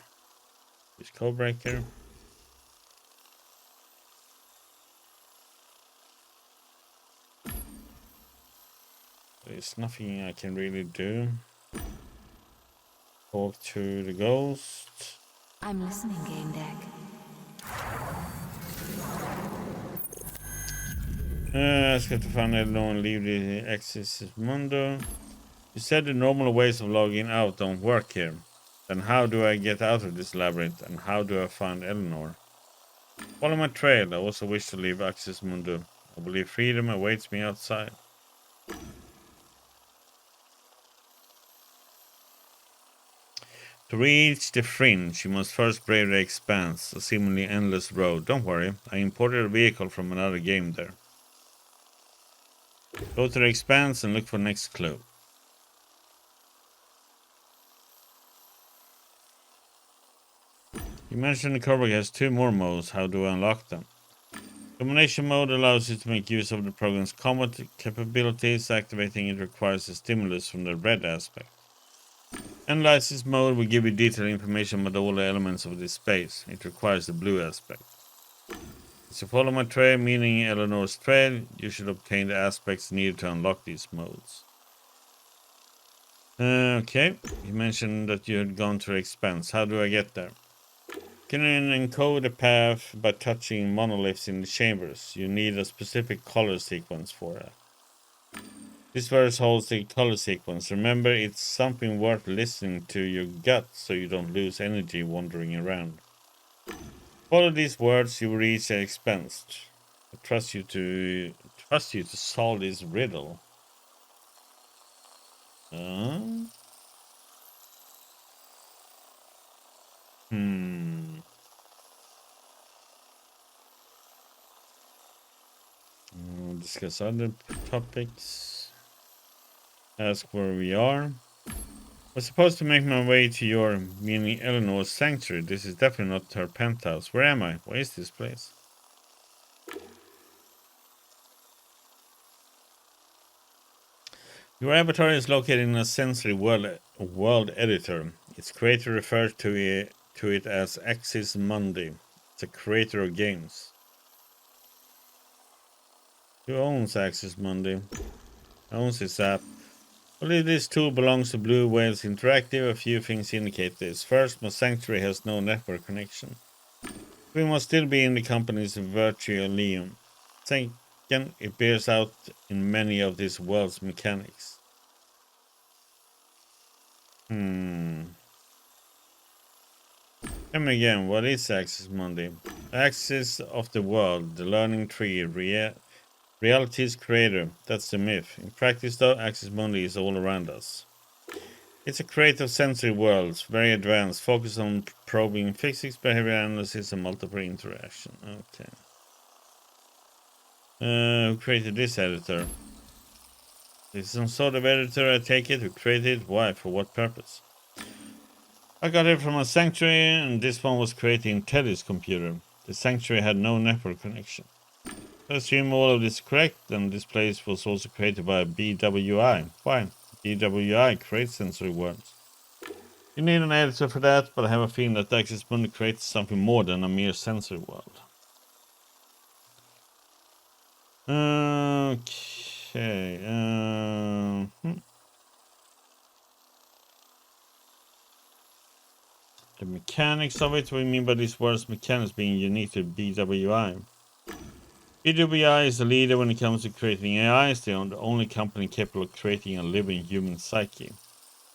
This codebreaker. There's nothing I can really do. Talk to the ghost. I'm listening, Gamedec. Let's get to find Eleanor and leave the access Mundo. You said the normal ways of logging out don't work here. Then how do I get out of this labyrinth, and how do I find Eleanor? Follow my trail. I also wish to leave Access Mundo. I believe freedom awaits me outside. To reach the fringe, you must first brave the expanse, a seemingly endless road. Don't worry, I imported a vehicle from another game there. Go to the expanse and look for next clue. You mentioned the Cobra has 2 more modes. How do I unlock them? Domination mode allows you to make use of the program's combat capabilities. Activating it requires a stimulus from the red aspect. Analysis mode will give you detailed information about all the elements of this space. It requires the blue aspect. As you follow my trail, meaning Eleanor's trail, you should obtain the aspects needed to unlock these modes. Okay, you mentioned that you had gone to the expanse. How do I get there? You can encode a path by touching monoliths in the chambers. You need a specific color sequence for that. This verse holds the color sequence. Remember, it's something worth listening to your gut so you don't lose energy wandering around. Follow these words, you will reach a expense. I trust you to solve this riddle. Discuss other topics. Ask where we are. I was supposed to make my way to your, meaning Eleanor's sanctuary. This is definitely not her penthouse. Where am I? Where is this place? Your avatar is located in a sensory world editor. Its creator refers to it as Axis Mundi. It's a creator of games. Who owns Axis Mundi? Owns this app. I believe this tool belongs to Blue Whales Interactive. A few things indicate this. First, my sanctuary has no network connection. We must still be in the company's virtual Liam. Second, it bears out in many of this world's mechanics. Tell me again, what is Axis Mundi? Axis of the world, the learning tree, reality's creator. That's the myth. In practice, though, Axis Mundi is all around us. It's a creative sensory world, very advanced, focused on probing physics, behavior analysis, and multiple interaction. Okay. Who created this editor? This is some sort of editor, I take it. Who created it? Why? For what purpose? I got it from a sanctuary, and this one was created in Teddy's computer. The sanctuary had no network connection. I assume all of this is correct, and this place was also created by BWI. Fine. BWI creates sensory worlds. You need an editor for that, but I have a feeling that Axis Mundi creates something more than a mere sensory world. Okay. The mechanics of it, what do you mean by these words mechanics being unique to BWI? BWI is the leader when it comes to creating AIs. They are the only company capable of creating a living human psyche.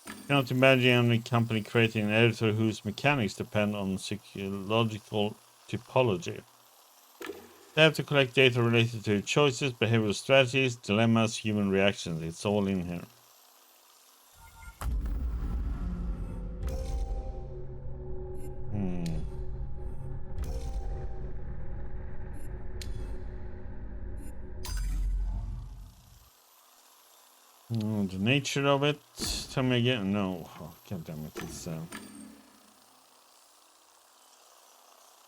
You cannot imagine any company creating an editor whose mechanics depend on psychological typology. They have to collect data related to choices, behavioral strategies, dilemmas, human reactions. It's all in here. The nature of it. Tell me again. No. Oh, God damn it. It's,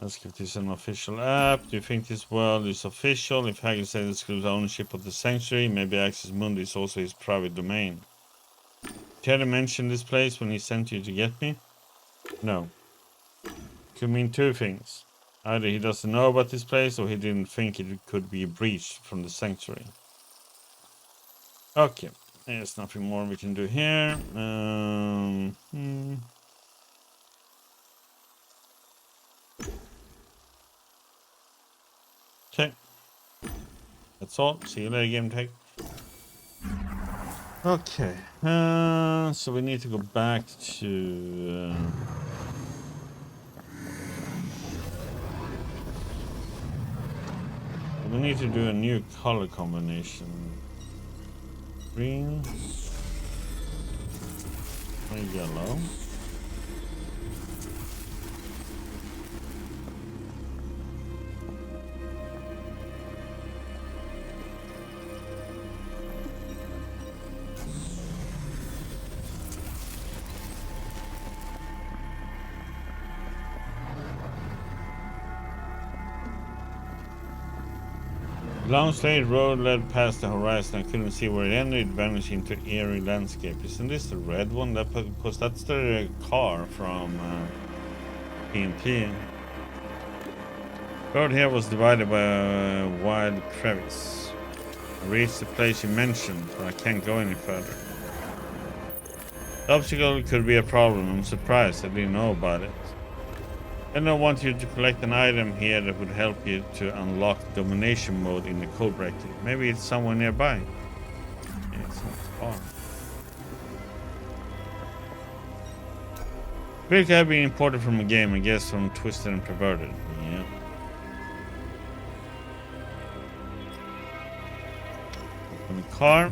ask if this is an official app. Do you think this world is official? If Hagen says excludes ownership of the sanctuary, maybe Axis Mundi is also his private domain. Did Teddy mention this place when he sent you to get me? No. Could mean two things. Either he doesn't know about this place, or he didn't think it could be breached from the sanctuary. Okay. There's nothing more we can do here. Okay. That's all. See you later, Gamedec. Okay. So we need to go back to... we need to do a new color combination. Green and yellow. Long straight road led past the horizon. I couldn't see where it ended. It vanished into eerie landscape. Isn't this the red one? Because that's the car from PMP. The road here was divided by a wide crevice. I reached the place you mentioned, but I can't go any further. The obstacle could be a problem. I'm surprised I didn't know about it. And I want you to collect an item here that would help you to unlock domination mode in the code breaker. Maybe it's somewhere nearby. Yeah, it's not far. It could have been imported from a game, I guess, from Twisted and Perverted. Yeah. car.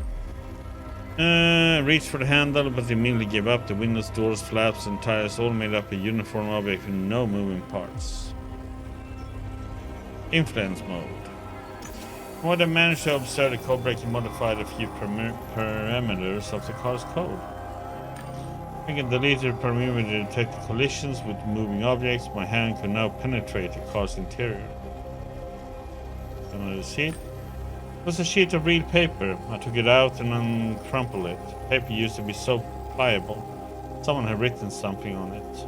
Reach for the handle, but immediately gave up. The windows, doors, flaps, and tires all made up a uniform object with no moving parts. Influence mode. More than managed to observe the code breaker modified a few parameters of the car's code. I can delete the parameter to detect collisions with moving objects. My hand could now penetrate the car's interior. Another sheet. It was a sheet of real paper. I took it out and uncrumpled it. Paper used to be so pliable. Someone had written something on it.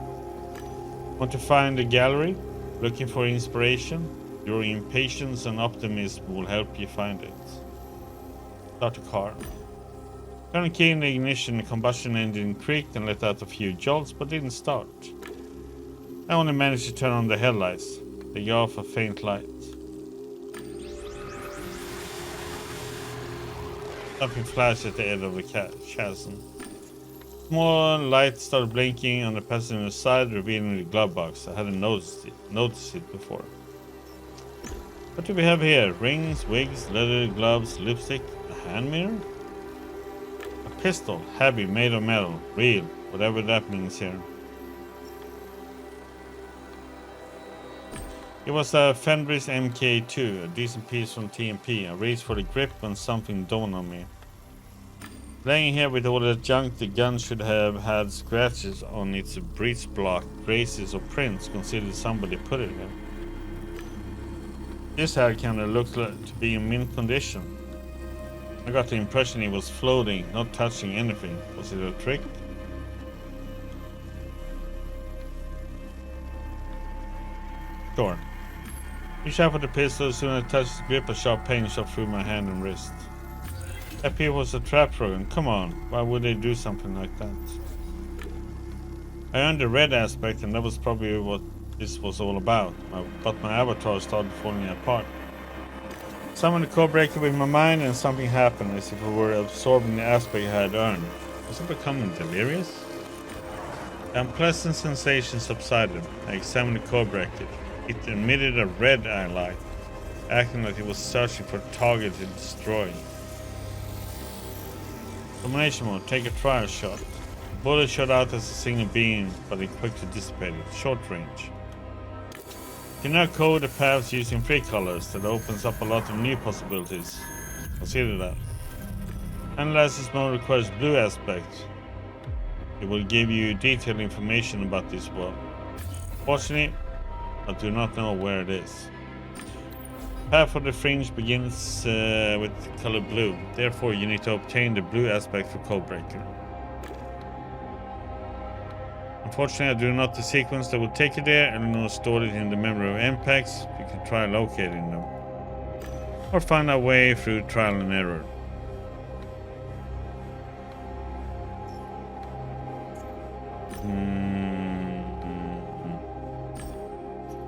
Want to find a gallery? Looking for inspiration? Your impatience and optimism will help you find it. Start the car. Turn the key in the ignition, the combustion engine creaked and let out a few jolts, but didn't start. I only managed to turn on the headlights. They gave off a faint light. Something flashed at the edge of the chasm. Small light started blinking on the passenger side, revealing the glove box. I hadn't noticed it before. What do we have here? Rings, wigs, leather gloves, lipstick, a hand mirror? A pistol, heavy, made of metal, real, whatever that means here. It was a Fenris MK2, a decent piece from TMP. I reached for the grip when something dawned on me. Laying here with all that junk, the gun should have had scratches on its breech block, braces or prints, considered somebody put it here. This head kinda looked like to be in mint condition. I got the impression it was floating, not touching anything. Was it a trick? Sure. Reach out for the pistol. As soon as I touched the grip, a sharp pain shot through my hand and wrist. That piece was a trap program. Come on, why would they do something like that? I earned the red aspect, and that was probably what this was all about. But my avatar started falling apart. Summoned the code breaker with my mind, and something happened, as if it were absorbing the aspect I had earned. Was it becoming delirious? The unpleasant sensation subsided. I examined the code breaker. It emitted a red eye light, acting like it was searching for a target to destroy. Combination mode, take a trial shot. The bullet shot out as a single beam, but it quickly dissipated. Short range. You can now code the paths using 3 colors. That opens up a lot of new possibilities. Consider that. Analysis mode requires blue aspect. It will give you detailed information about this world. Fortunately, I do not know where it is. Path for the fringe begins with the color blue. Therefore, you need to obtain the blue aspect for Codebreaker. Unfortunately, I do not the sequence that will take you there, and nor stored it in the memory of impacts. You can try locating them, or find a way through trial and error.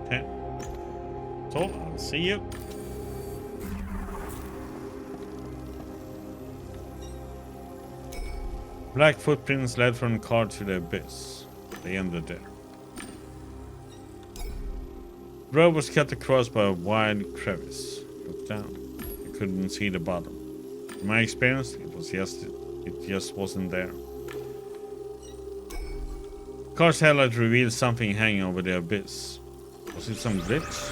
Okay. So, I'll see you. Black footprints led from the car to the abyss. They ended there. The road was cut across by a wide crevice. Looked down. I couldn't see the bottom. In my experience, it just wasn't there. The car's headlight revealed something hanging over the abyss. Was it some glitch?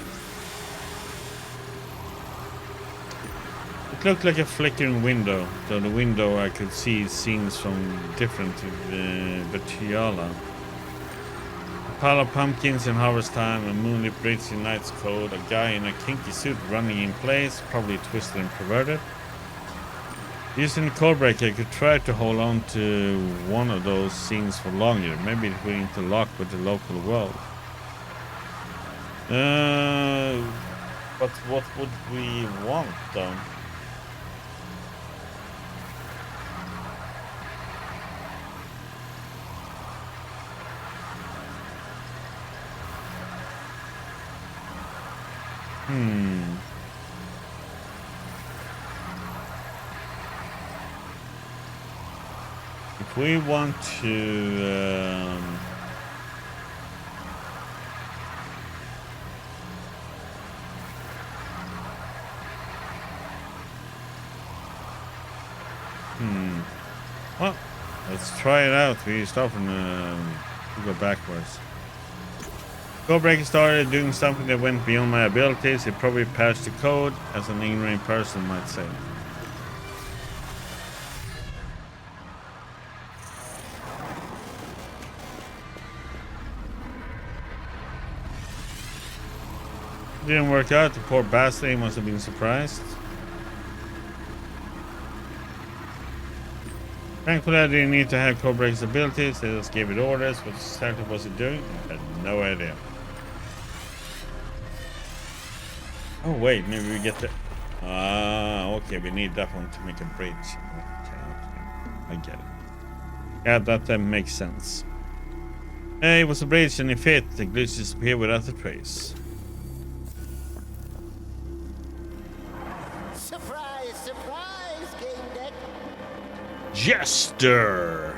It looked like a flickering window, though the window I could see scenes from different Batiala. A pile of pumpkins in harvest time, a moonlit bridge in night's code, a guy in a kinky suit running in place, probably twisted and perverted. Using the codebreaker, I could try to hold on to one of those scenes for longer. Maybe it will interlock with the local world. But what would we want, though? If we want to Let's try it out. We start from we go backwards. Codebreaker started doing something that went beyond my abilities. He probably patched the code, as an ignorant person might say. Didn't work out. The poor bastard, he must have been surprised. Thankfully, I didn't need to have Codebreaker's abilities. They just gave it orders. What exactly was it doing? I had no idea. Oh wait, maybe we get the... okay, we need that one to make a bridge. Okay, I get it. Yeah, that makes sense. Hey, it was a bridge and it fit. The glitch disappeared without a trace. Surprise, surprise, Gamedec. Jester!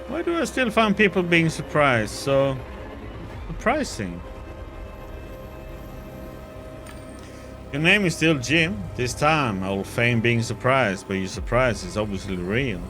Why do I still find people being surprised? So surprising. Your name is still Jim. This time I will feign being surprised, but your surprise is obviously real.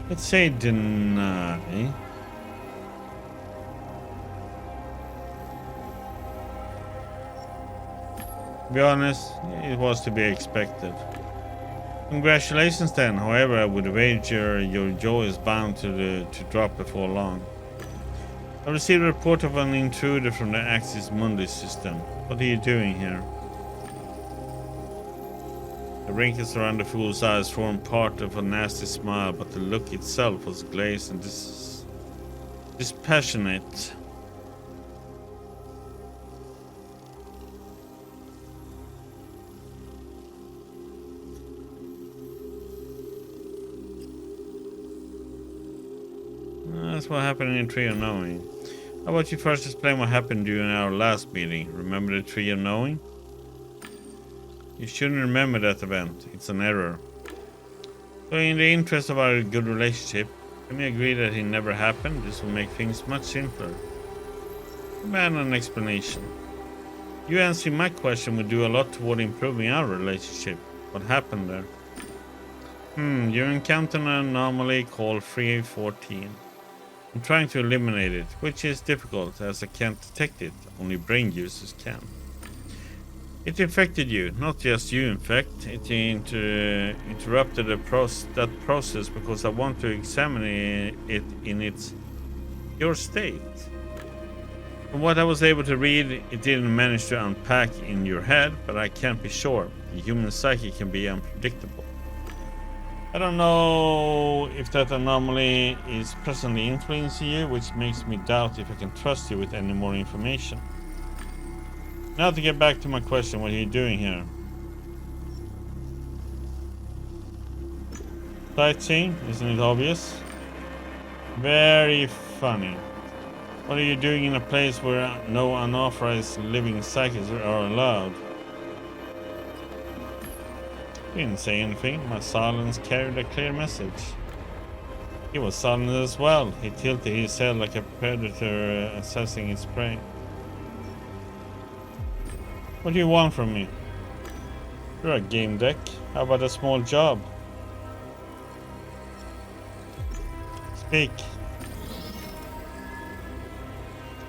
Let's say deny. To be honest, it was to be expected. Congratulations then. However, I would wager your jaw is bound to drop before long. I received a report of an intruder from the Axis Mundi system. What are you doing here? The wrinkles around the fool's eyes formed part of a nasty smile, but the look itself was glazed and dispassionate. That's what happened in Tree of Knowing. How about you first explain what happened during our last meeting? Remember the Tree of Knowing? You shouldn't remember that event. It's an error. So in the interest of our good relationship, can we agree that it never happened? This will make things much simpler. Demand an explanation. You answering my question would do a lot toward improving our relationship. What happened there? You encountered an anomaly called 314. I'm trying to eliminate it, which is difficult as I can't detect it. Only brain users can. It infected you, not just you in fact. It interrupted that process because I want to examine it in its pure state. From what I was able to read, it didn't manage to unpack in your head, but I can't be sure. The human psyche can be unpredictable. I don't know if that anomaly is presently influencing you, which makes me doubt if I can trust you with any more information. Now to get back to my question, what are you doing here? Sightseeing, isn't it obvious? Very funny. What are you doing in a place where no unauthorized living psychics are allowed? Didn't say anything. My silence carried a clear message. He was silent as well. He tilted his head like a predator assessing its prey. What do you want from me? You're a Gamedec. How about a small job? Speak.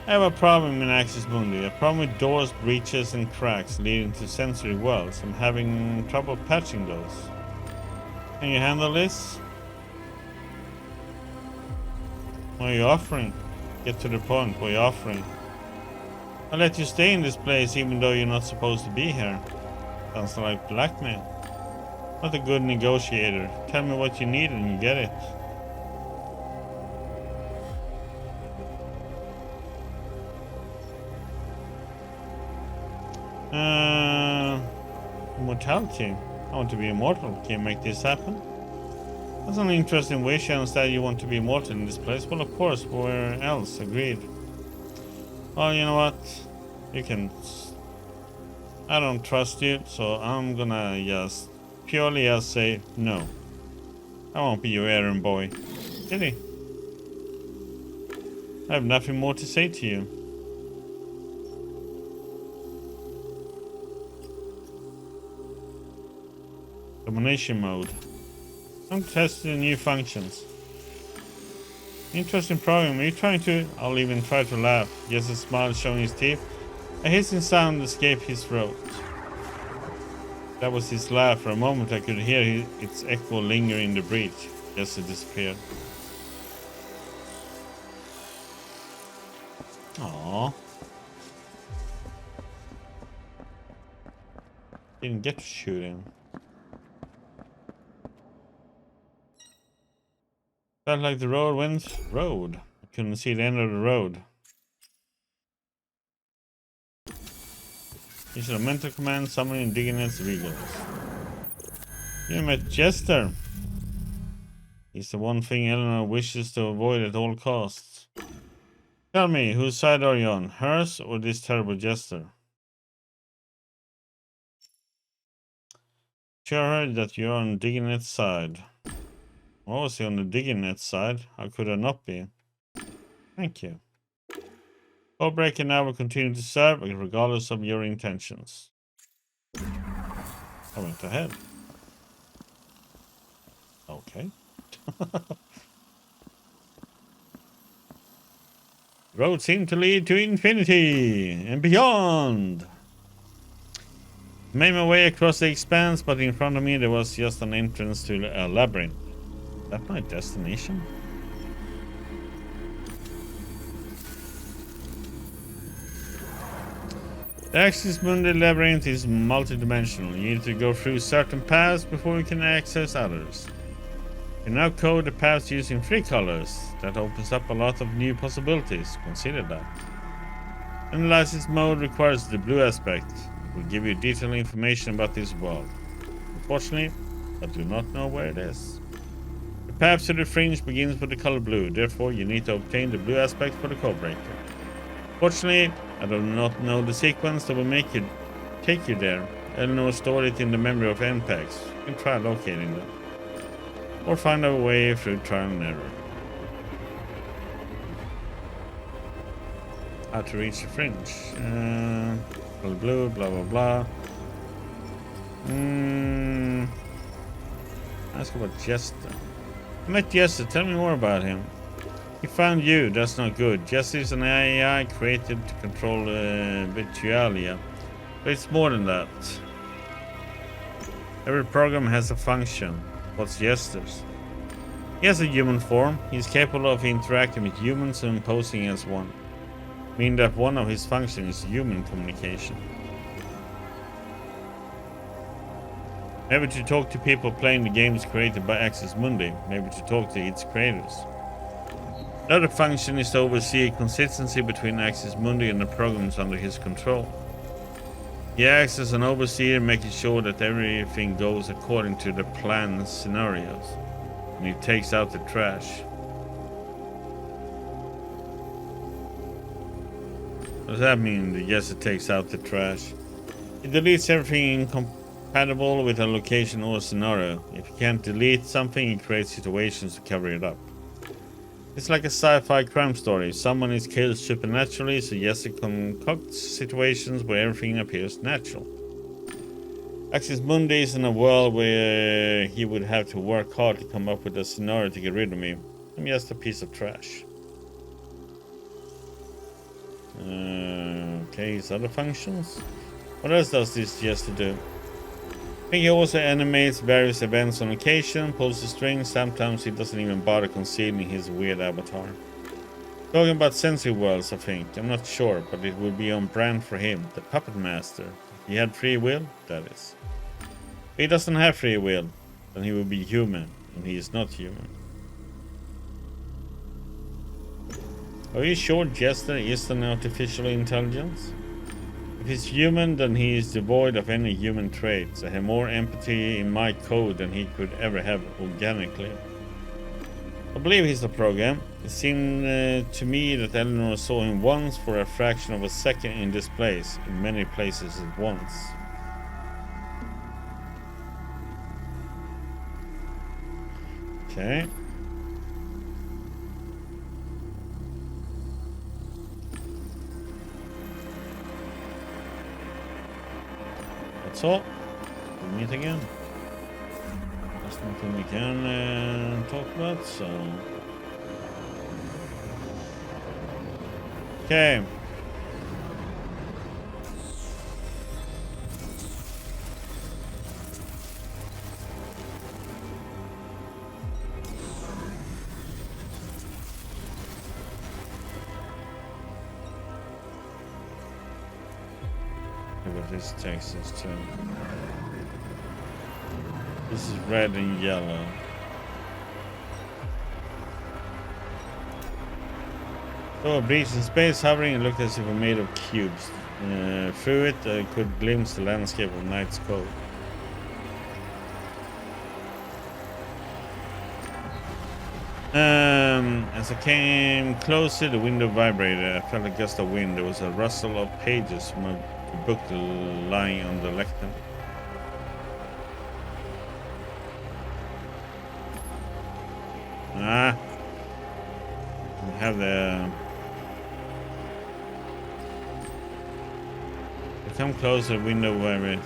I have a problem in Axis Mundi. A problem with doors, breaches and cracks leading to sensory wells. I'm having trouble patching those. Can you handle this? What are you offering? Get to the point. What are you offering? I'll let you stay in this place even though you're not supposed to be here. Sounds like blackmail. Not a good negotiator. Tell me what you need and you get it. Immortality. I want to be immortal. Can you make this happen? That's an interesting wish, and instead you want to be immortal in this place. Well, of course, where else? Agreed. Oh, you know what? You can... I don't trust you, so I'm gonna just purely just say no. I won't be your errand boy. Did he? I have nothing more to say to you. Domination mode. I'm testing new functions. Interesting program. Are you trying to? I'll even try to laugh. Just a smile showing his teeth. A hissing sound escaped his throat. That was his laugh. For a moment I could hear its echo linger in the breach. Just it disappeared. Aww. Didn't get to shoot him. Felt like the road went road. I couldn't see the end of the road. Use a mental command summoning Indigenous Regals. You met Jester. He's the one thing Eleanor wishes to avoid at all costs. Tell me, whose side are you on? Hers or this terrible Jester? Sure heard that you're on Dignet's side. Oh, was he on the Dignet's side? How could I not be? Thank you. Codebreaker and I will continue to serve regardless of your intentions. I went ahead. Okay. Road seemed to lead to infinity and beyond. Made my way across the expanse, but in front of me there was just an entrance to a labyrinth. Is that my destination? The Axis Mundi labyrinth is multidimensional. You need to go through certain paths before you can access others. You now code the paths using 3 colors. That opens up a lot of new possibilities. Consider that. Analysis mode requires the blue aspect. It will give you detailed information about this world. Unfortunately, I do not know where it is. The path to the fringe begins with the color blue. Therefore, you need to obtain the blue aspect for the codebreaker. Fortunately, I do not know the sequence that will take you there. Eleanor stored it in the memory of NPEX. You can try locating them. Or find a way through trial and error. How to reach the fringe. Blue, blah blah blah. Ask about Jester. I met Jester, tell me more about him. He found you, that's not good. Jester is an AI created to control Virtualia. But it's more than that. Every program has a function. What's Jester's? He has a human form. He's capable of interacting with humans and posing as one. Meaning that one of his functions is human communication. Maybe to talk to people playing the games created by Axis Mundi. Maybe to talk to its creators. Another function is to oversee consistency between Axis Mundi and the programs under his control. He acts as an overseer, making sure that everything goes according to the planned scenarios. And he takes out the trash. What does that mean? The Jester takes out the trash. He deletes everything incompatible with a location or scenario. If he can't delete something, he creates situations to cover it up. It's like a sci-fi crime story. Someone is killed supernaturally, so Jester concocts situations where everything appears natural. Axis Mundi is in a world where he would have to work hard to come up with a scenario to get rid of me. I'm just a piece of trash. Okay, his other functions? What else does this Jester do? I think he also animates various events on occasion, pulls the strings. Sometimes he doesn't even bother concealing his weird avatar. Talking about sensory worlds, I think. I'm not sure, but it would be on brand for him. The puppet master. If he had free will, that is. If he doesn't have free will, then he would be human, and he is not human. Are you sure Jester is an artificial intelligence? If he's human, then he is devoid of any human traits. I have more empathy in my code than he could ever have organically. I believe he's a program. It seemed to me that Eleanor saw him once for a fraction of a second in this place, in many places at once. Okay. That's all. We meet again. There's nothing we can talk about, so... Okay. What this takes us to. This is red and yellow. So a breach in space, hovering, and looked as if it were made of cubes. Through it, I could glimpse the landscape of Night's Cove. As I came closer, the window vibrated. I felt a gust of wind. There was a rustle of pages from a book lying on the lectern. We have the... I come closer, window vibrates.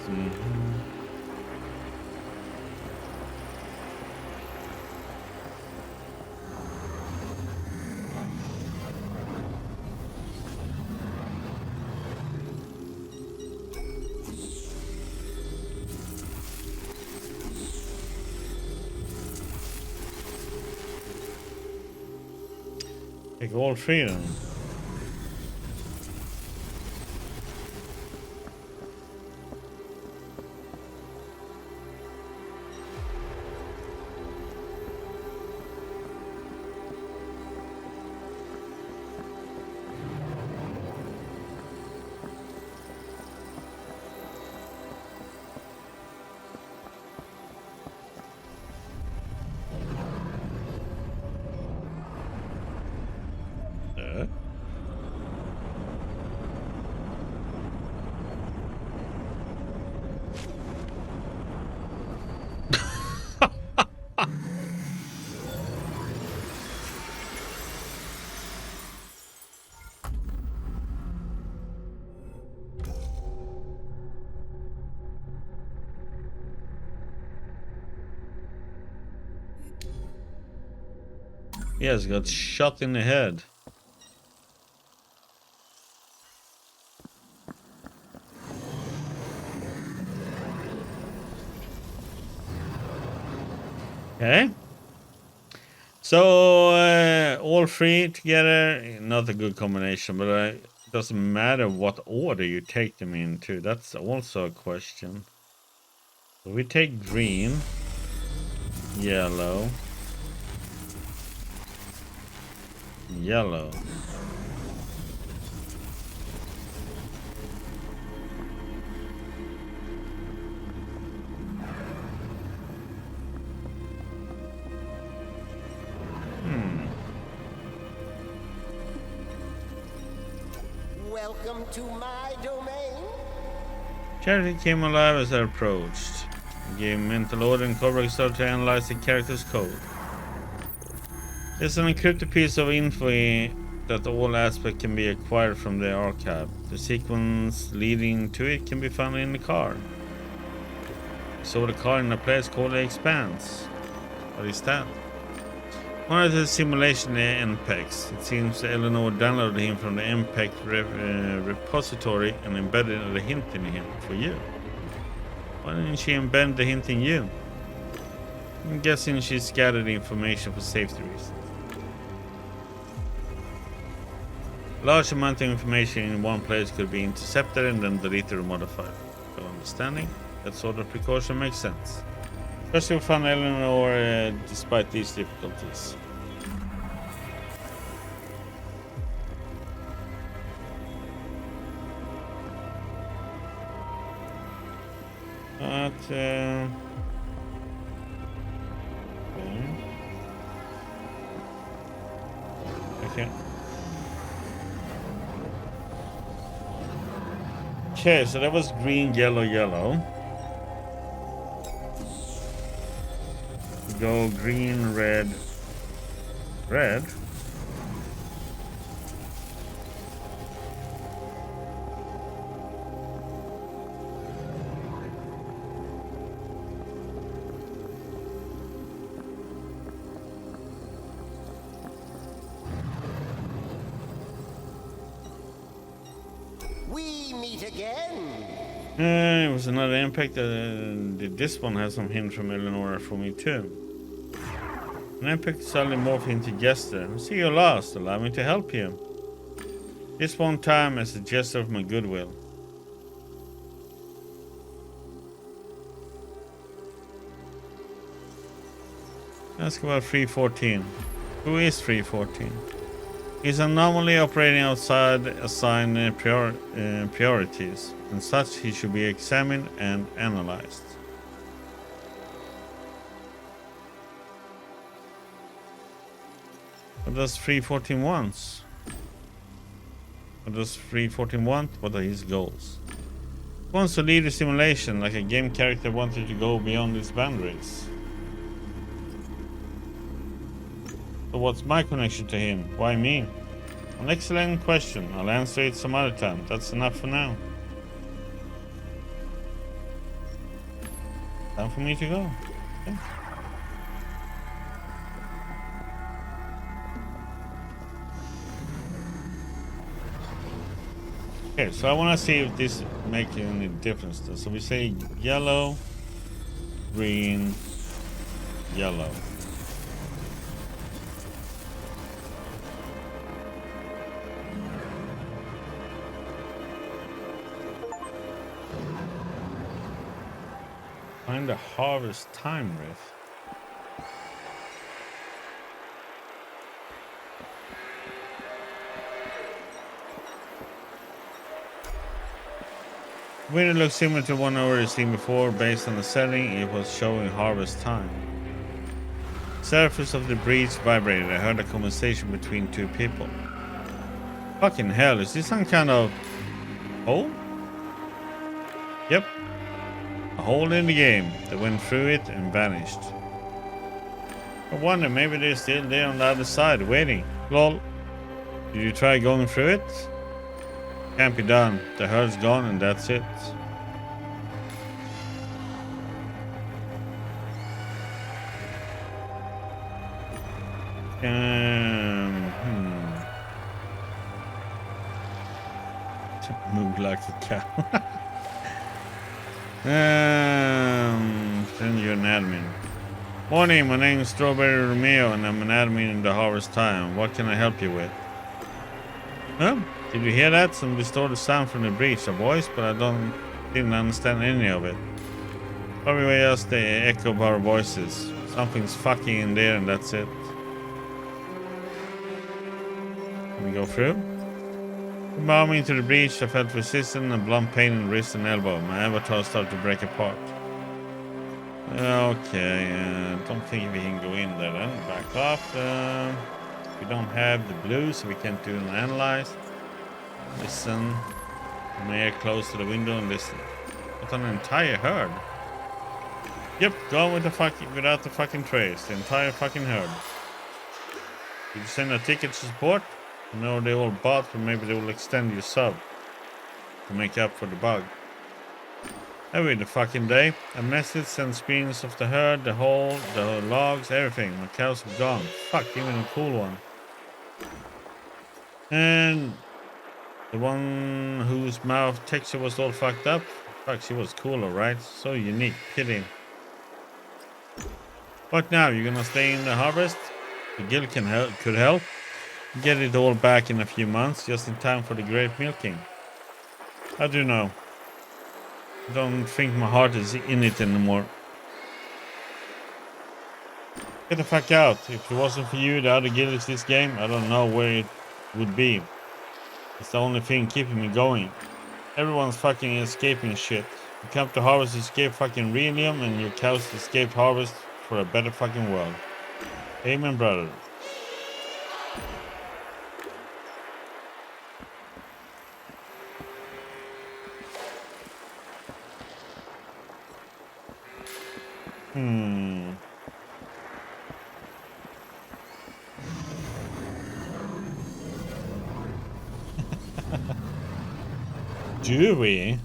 Take all three of them. Yes, got shot in the head. Okay. So all three together, not a good combination, but it doesn't matter what order you take them into. That's also a question. So we take green, yellow, yellow. Welcome to my domain. Charity came alive as I approached. I gave mental order and Cobra started to analyze the character's code. There's an encrypted piece of info that all aspects can be acquired from the archive. The sequence leading to it can be found in the car. I saw the car in a place called the Expanse. What is that? One of the simulation MPEGs. It seems Eleanor downloaded him from the MPEG repository and embedded a hint in him for you. Why didn't she embed the hint in you? I'm guessing she scattered the information for safety reasons. Large amount of information in one place could be intercepted and then deleted or modified. So understanding that sort of precaution makes sense. Especially for Eleanor despite these difficulties. But okay. here. Okay, so that was green, yellow, yellow. Go green, red, red. We meet again. It was another impact. This one has some hint from Eleanor for me too. An impact suddenly morphed into Jester. See, you're lost. Allow me to help you. This one time as a gesture of my goodwill. Ask about 314. Who is 314? He's anomaly operating outside assigned priorities. And such, he should be examined and analyzed. What does 314 want? What does 314 want? What are his goals? He wants to lead a simulation like a game character wanted to go beyond its boundaries. So what's my connection to him? Why me? An excellent question. I'll answer it some other time. That's enough for now. Time for me to go. Okay. Okay, so I want to see if this makes any difference. So we say yellow, green, yellow. Find the harvest time rift. Window looks similar to one I already seen before. Based on the setting, it was showing harvest time. Surface of the breach vibrated. I heard a conversation between two people. Fucking hell, is this some kind of hole? Yep. A hole in the game. They went through it and vanished. I wonder, maybe they're still there on the other side, waiting. Lol. Did you try going through it? Can't be done. The herd's gone and that's it. Move like a cow. Then you're an admin. Morning, my name is Strawberry Romeo and I'm an admin in the Harvest Time. What can I help you with? Huh? Did you hear that? Some distorted sound from the breach. A voice, but I didn't understand any of it. Probably just the echo of our voices. Something's fucking in there and that's it. Can we go through? Bound me into the breach, I felt resistance and blunt pain in the wrist and elbow. My avatar started to break apart. Okay, don't think we can go in there then. Back off. We don't have the blue, so we can't do an analyze. Listen. I'm here close to the window and listen. It's an entire herd. Yep, go with without the fucking trace. The entire fucking herd. Did you send a ticket to support? No, they all bought, but maybe they will extend your sub to make up for the bug. Every the fucking day, a message sends screens of the herd, the hole, the logs, everything. My cows have gone. Fuck, even a cool one. And the one whose mouth texture was all fucked up. Fuck, she was cooler, right? So unique. Pity. What now? You're gonna stay in the harvest? The guild could help. Get it all back in a few months, just in time for the great milking. I do know. I don't think my heart is in it anymore. Get the fuck out. If it wasn't for you, the other guilds this game, I don't know where it would be. It's the only thing keeping me going. Everyone's fucking escaping shit. You come to harvest, escape fucking rhenium, and your cows escape harvest for a better fucking world. Amen, brother. Hmm. Do we?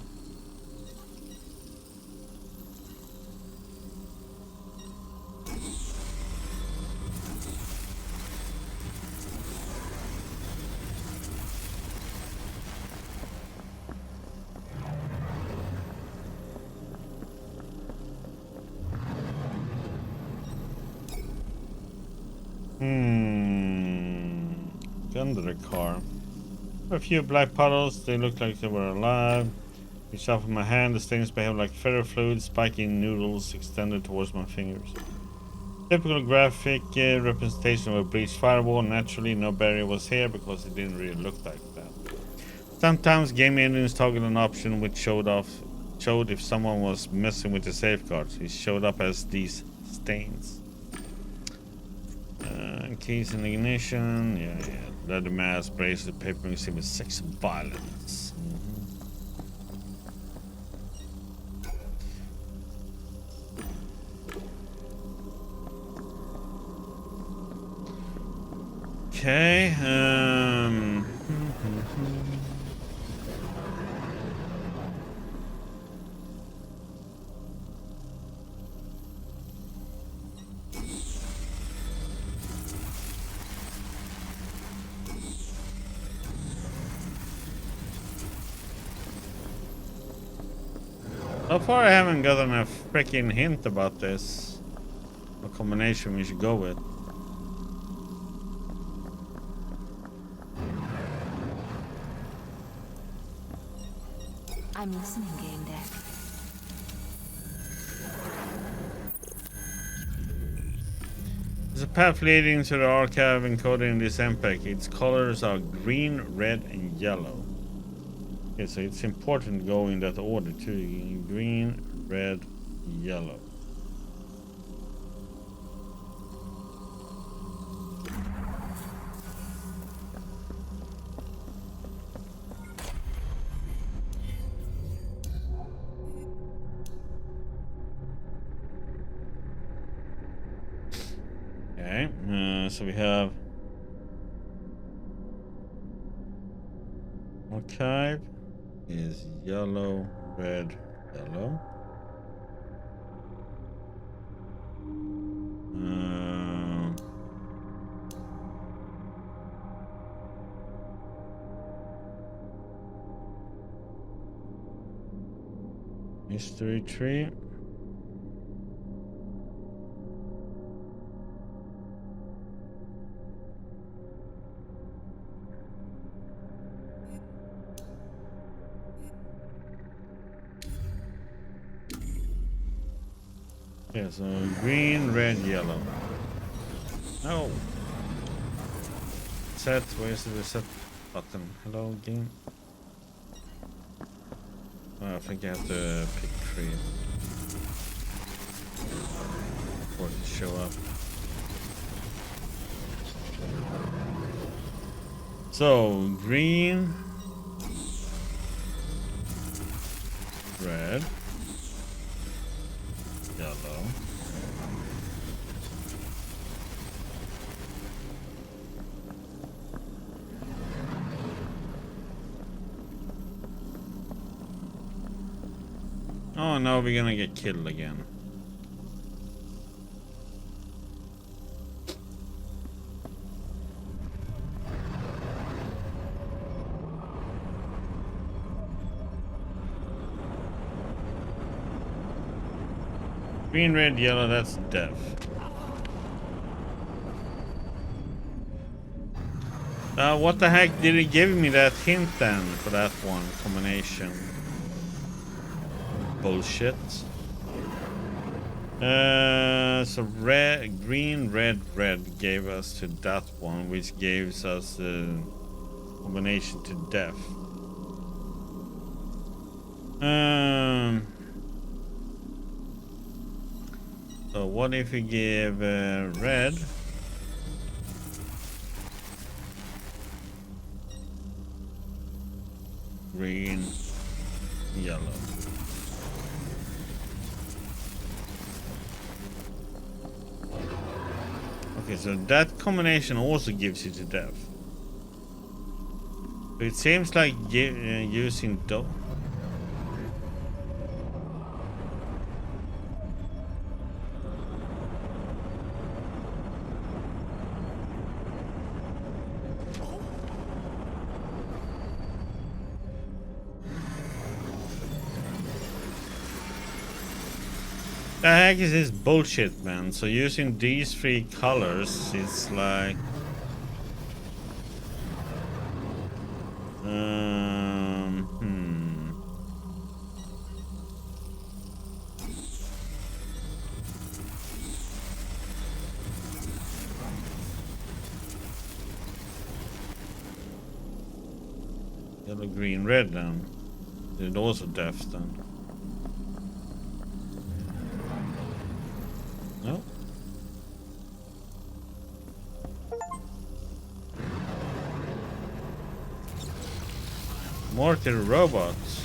Under the car. A few black puddles, they look like they were alive. Reached out with my hand, the stains behave like feather fluid, spiking noodles extended towards my fingers. Typical graphic representation of a breached firewall. Naturally, no barrier was here because it didn't really look like that. Sometimes game engines toggled an option which showed if someone was messing with the safeguards. It showed up as these stains. Keys in ignition, yeah. Leather mask, bracelet, paper museum with sex and violence. Okay, so far I haven't gotten a freaking hint about this. What combination we should go with. I'm listening, Gamedec. There's a path leading to the archive encoded in this MPEG. Its colors are green, red, and yellow. Okay, so it's important to go in that order too. Green, red, yellow. Okay, so we have archive is yellow, red, yellow. Mystery tree. Yeah, so green, red, yellow. No. Set, where's the reset button? Hello, game. Oh, I think I have to pick 3 for it to show up. So, green, red, yellow. Oh no, we're gonna get killed again. Green, red, yellow, that's death. What the heck did it give me that hint then for that one combination? Bullshit. So green, red gave us to that one, which gives us a combination to death. So what if we give red? Green, yellow. Okay, so that combination also gives you the depth. But it seems like using dough. The heck is this bullshit, man? So using these three colors, it's like... Yellow, green, red then. It also depth then. No? More to the robots.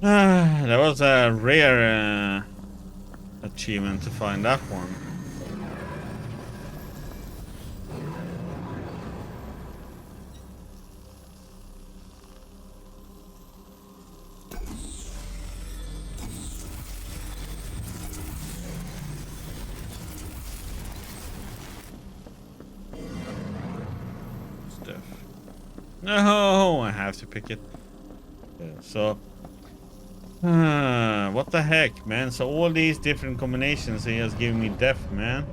That was a rare achievement to find that one. No, I have to pick it. Yeah, so, what the heck, man? So all these different combinations, they just give me death, man.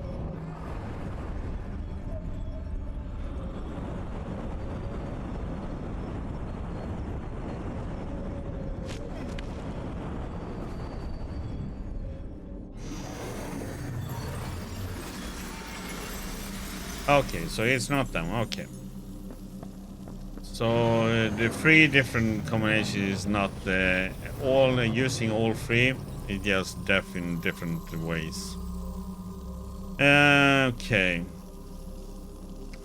Okay, so it's not them. Okay. So the three different combinations is not all using all three. It just death in different ways. Okay.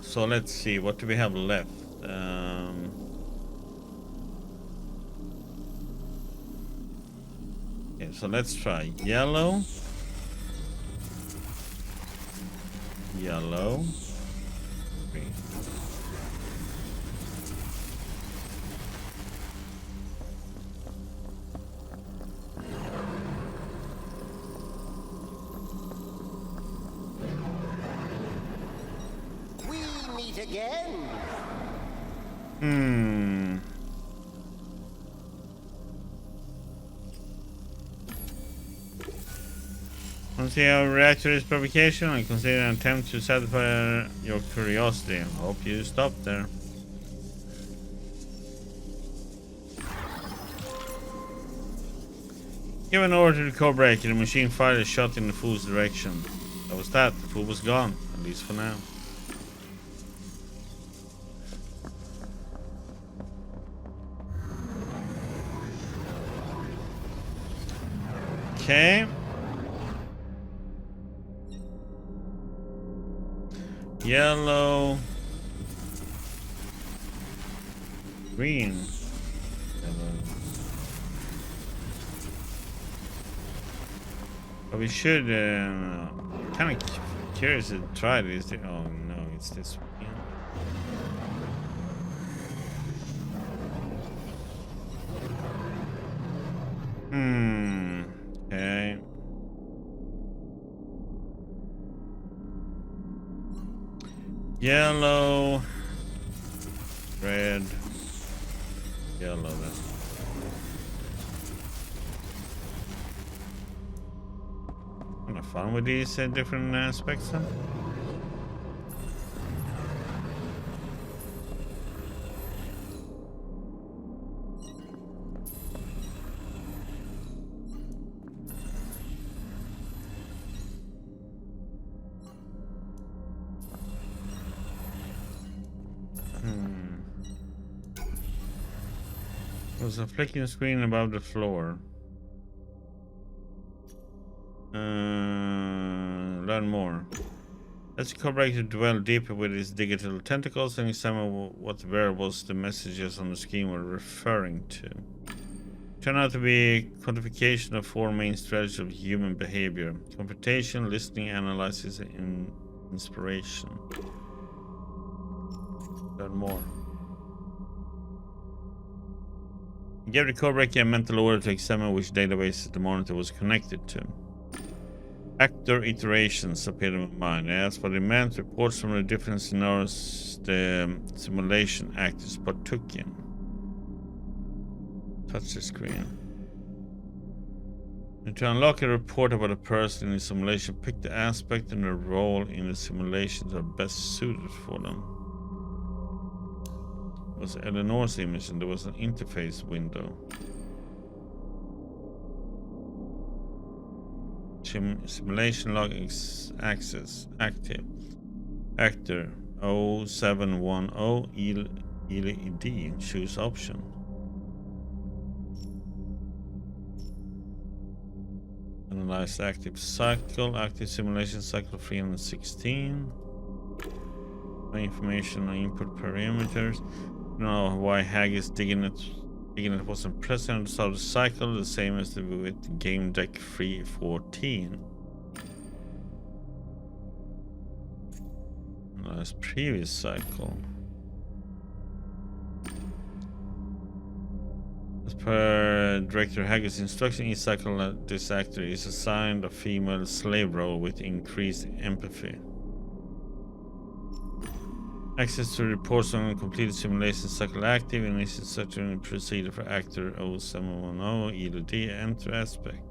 So let's see. What do we have left? Okay, so let's try yellow, yellow, green. Again. Once you have react to this provocation, I consider an attempt to satisfy your curiosity. Hope you stop there. Give an order to the core break and the machine fired a shot in the fool's direction. That was that. The fool was gone, at least for now. Okay. Yellow. Green. Yellow. But we should, kind of curious to try this. Oh no, it's this one. Okay. Yellow, red, yellow. That's kind of fun with these different aspects. Huh? There's a flicking screen above the floor. Learn more. Let's corrector dwell deeper with its digital tentacles and examine what variables the messages on the screen were referring to. Turned out to be quantification of four main strategies of human behavior: computation, listening, analysis, and inspiration. Learn more. Gave the codebreaker a mental order to examine which databases the monitor was connected to. Actor iterations appeared in my mind. I asked what it meant. Reports from the different scenarios the simulation actors partook in. Touch the screen. And to unlock a report about a person in the simulation, pick the aspect and the role in the simulation that are best suited for them. It was Eleanor's image and there was an interface window. Simulation log access active. Actor 0710 ELED. Choose option. Analyze active cycle. Active simulation cycle 316. My information on input parameters. Know why Haggis digging it wasn't present at the start of the cycle, the same as with Gamedec 314. Last previous cycle. As per Director Haggis' instruction, each cycle this actor is assigned a female slave role with increased empathy. Access to reports on completed simulation cycle active and is instruction procedure for actor 0710 ELD enter aspect.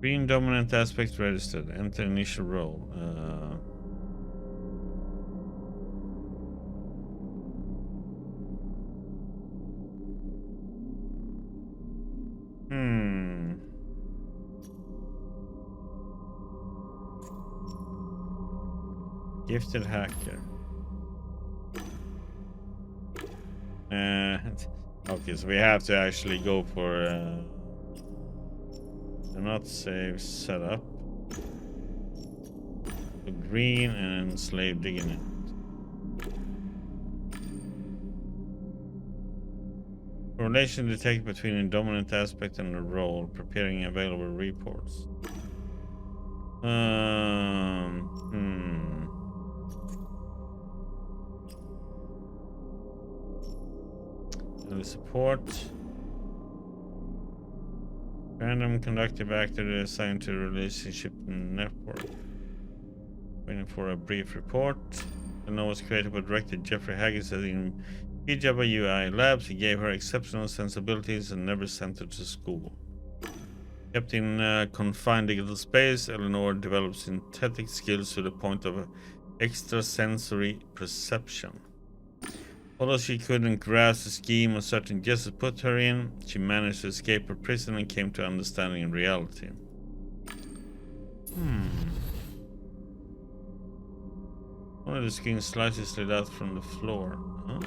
Green dominant aspect registered. Enter initial role. Gifted hacker. Okay, so we have to actually go for do not save setup. Green and slave digging it. Correlation detected between a dominant aspect and the role. Preparing available reports. Support. Random conductive actor assigned to relationship network. Waiting for a brief report. The note was created by director Jeffrey Haggis in PWI Labs. He gave her exceptional sensibilities and never sent her to school. Kept in confined digital space, Eleanor developed synthetic skills to the point of extrasensory perception. Although she couldn't grasp the scheme of certain guesses put her in, she managed to escape her prison and came to understanding reality. One of the screen slightly slid out from the floor. Oh,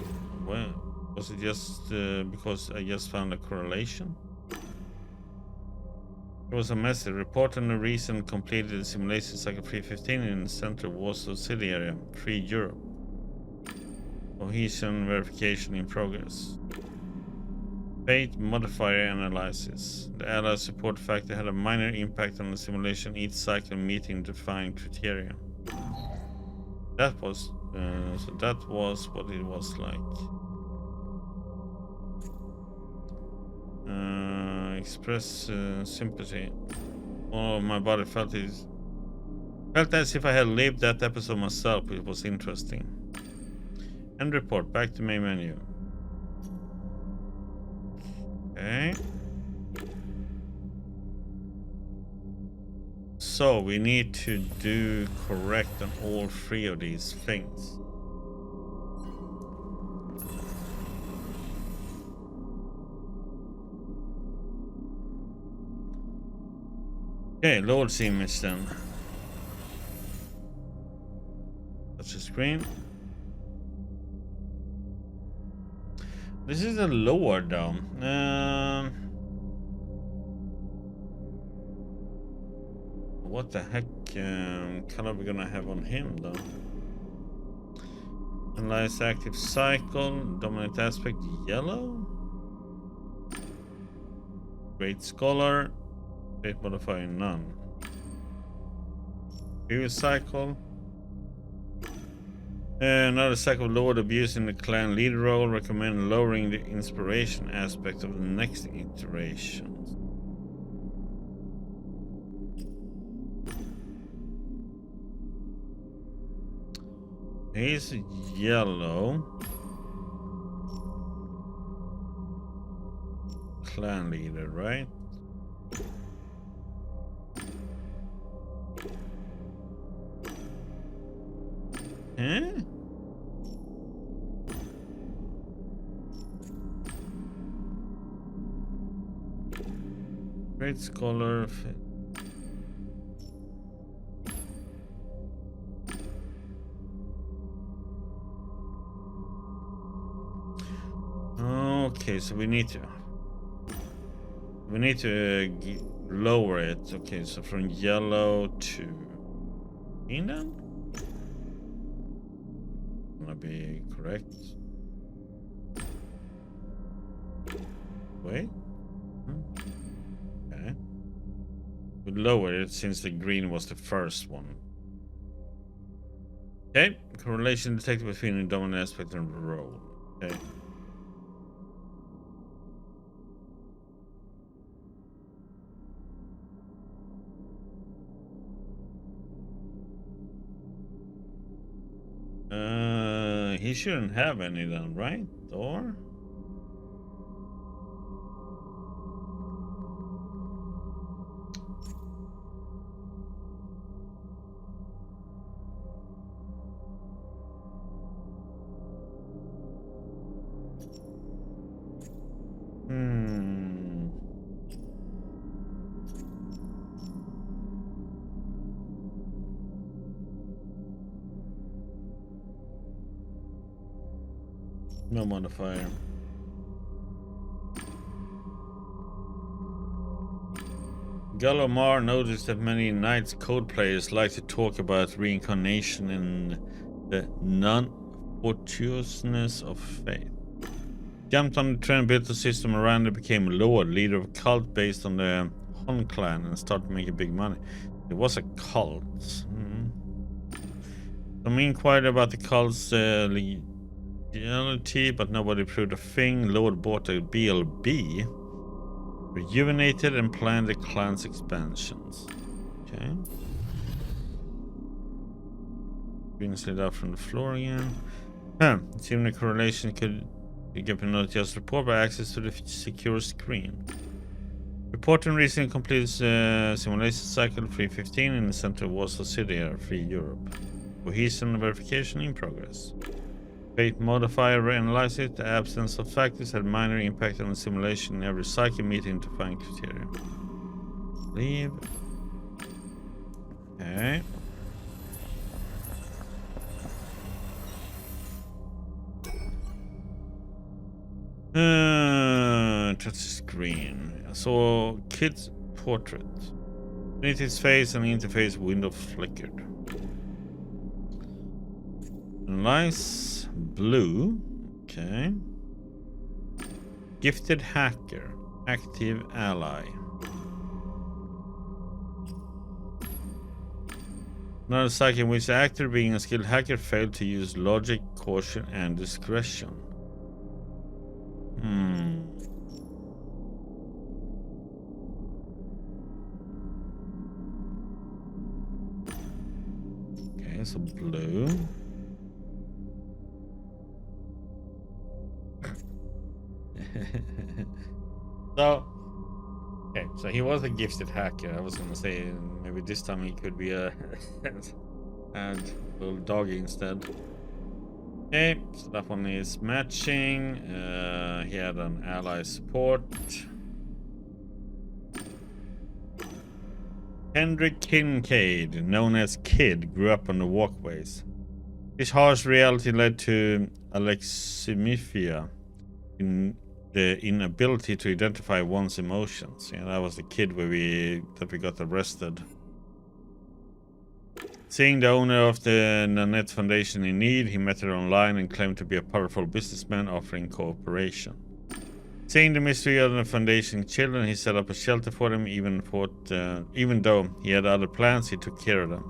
well, was it just because I just found a correlation? There was a message. Report on the recent completed simulation cycle 315 in the center of Warsaw City area, Free Europe. Cohesion verification in progress. Fate modifier analysis. The allied support factor had a minor impact on the simulation, each cycle meeting defined criteria. That was so that was what it was like. Express sympathy. All of my body felt as if I had lived that episode myself. It was interesting. End report. Back to main menu. Okay. So we need to do correct on all three of these things. Okay, loads image then. Touch the screen. This is a lower down. what the heck color we gonna have on him though? Analyze active cycle, dominant aspect yellow. Great scholar, great modifier none. Previous cycle. Another cycle lowered abuse in the clan leader role. Recommend lowering the inspiration aspect of the next iterations. He's yellow. Clan leader, right? Huh? Great scholar. Okay, so we need to lower it. Okay, so from yellow to green then? Gonna be correct. Wait. Okay. We lower it since the green was the first one. Okay. Correlation detected between the dominant aspect and role. Okay. He shouldn't have any then, right? Or? No modifier. Galomar noticed that many Knights Code players like to talk about reincarnation and the non-fortuitousness of faith. Jumped on the trend, built a system around it, became Lord, leader of a cult based on the Hun clan, and started making big money. It was a cult. Some inquired about the cult's legality, but nobody proved a thing. Lord bought a BLB, rejuvenated, and planned the clan's expansions. Okay. Green slid out from the floor again. Seeming the correlation could give a not just report by access to the secure screen. Reporting recently completed simulation cycle 315 in the center of Warsaw City, Free Europe. Cohesion verification in progress. Fate modifier analysis. The absence of factors had minor impact on the simulation in every cycle meeting to find criteria. Leave. Okay. Touch screen. I saw kid's portrait. Beneath his face, an interface window flickered. Nice blue. Okay. Gifted hacker. Active ally. Another cycle in which the actor, being a skilled hacker, failed to use logic, caution, and discretion. Okay, so blue. So he was a gifted hacker. I was gonna say maybe this time he could be a little doggy instead. Okay, so that one is matching. He had an ally support. Hendrik Kincaid, known as Kid, grew up on the walkways. His harsh reality led to alexithymia, in the inability to identify one's emotions. Yeah, that was the kid where we got arrested. Seeing the owner of the Nanette Foundation in need, he met her online and claimed to be a powerful businessman offering cooperation. Seeing the mystery of the foundation children, he set up a shelter for them. Even though he had other plans, he took care of them.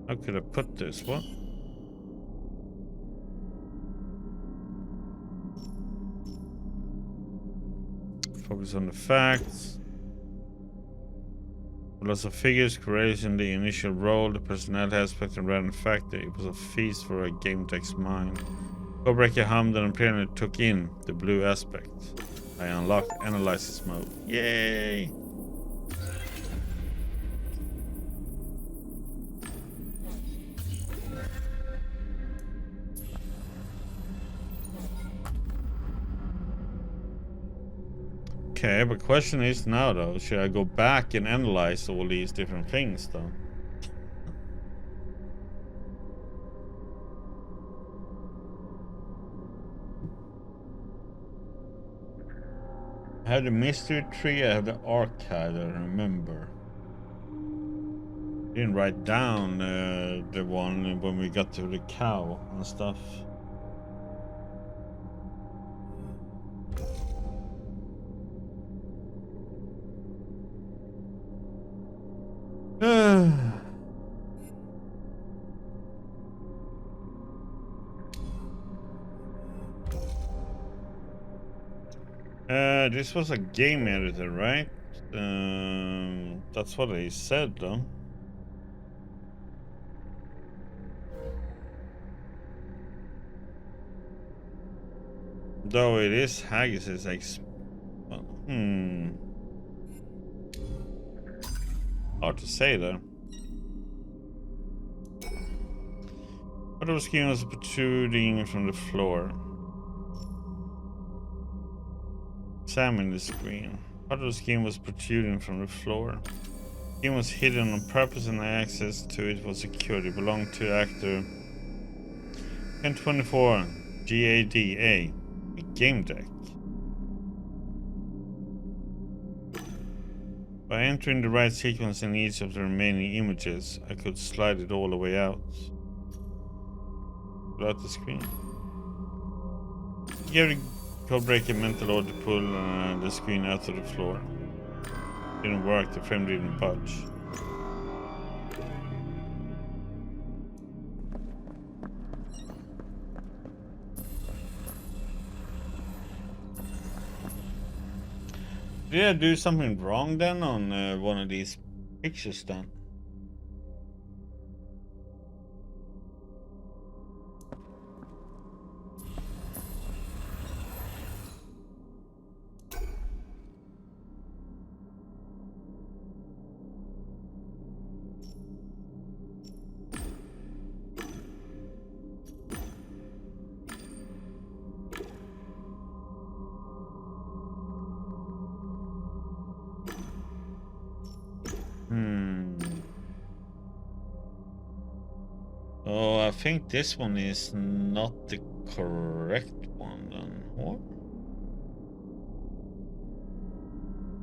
How could I put this? What? Focus on the facts. Lots of figures, correlation, the initial role, the personality aspect, and random factor. It was a feast for a Gamedec's mind. Codebreaker hummed and apparently took in the blue aspect. I unlocked analysis mode. Yay! Okay, but question is now though, should I go back and analyze all these different things though? I have the mystery tree, I have the archive, I remember. Didn't write down the one when we got to the cow and stuff. This was a game editor, right? That's what they said, though. Though it is Haggis's hard to say, though. Photo screen was protruding from the floor. Examine the screen. Part of the screen was protruding from the floor. The screen was hidden on purpose and access to it was secured. It belonged to actor 1024 GADA, a game deck. By entering the right sequence in each of the remaining images, I could slide it all the way out. Without the screen. Give Codebreaker mental order to pull the screen out of the floor. Didn't work, the frame didn't budge. Did I do something wrong then on one of these pictures then? Oh, I think this one is not the correct one then. What?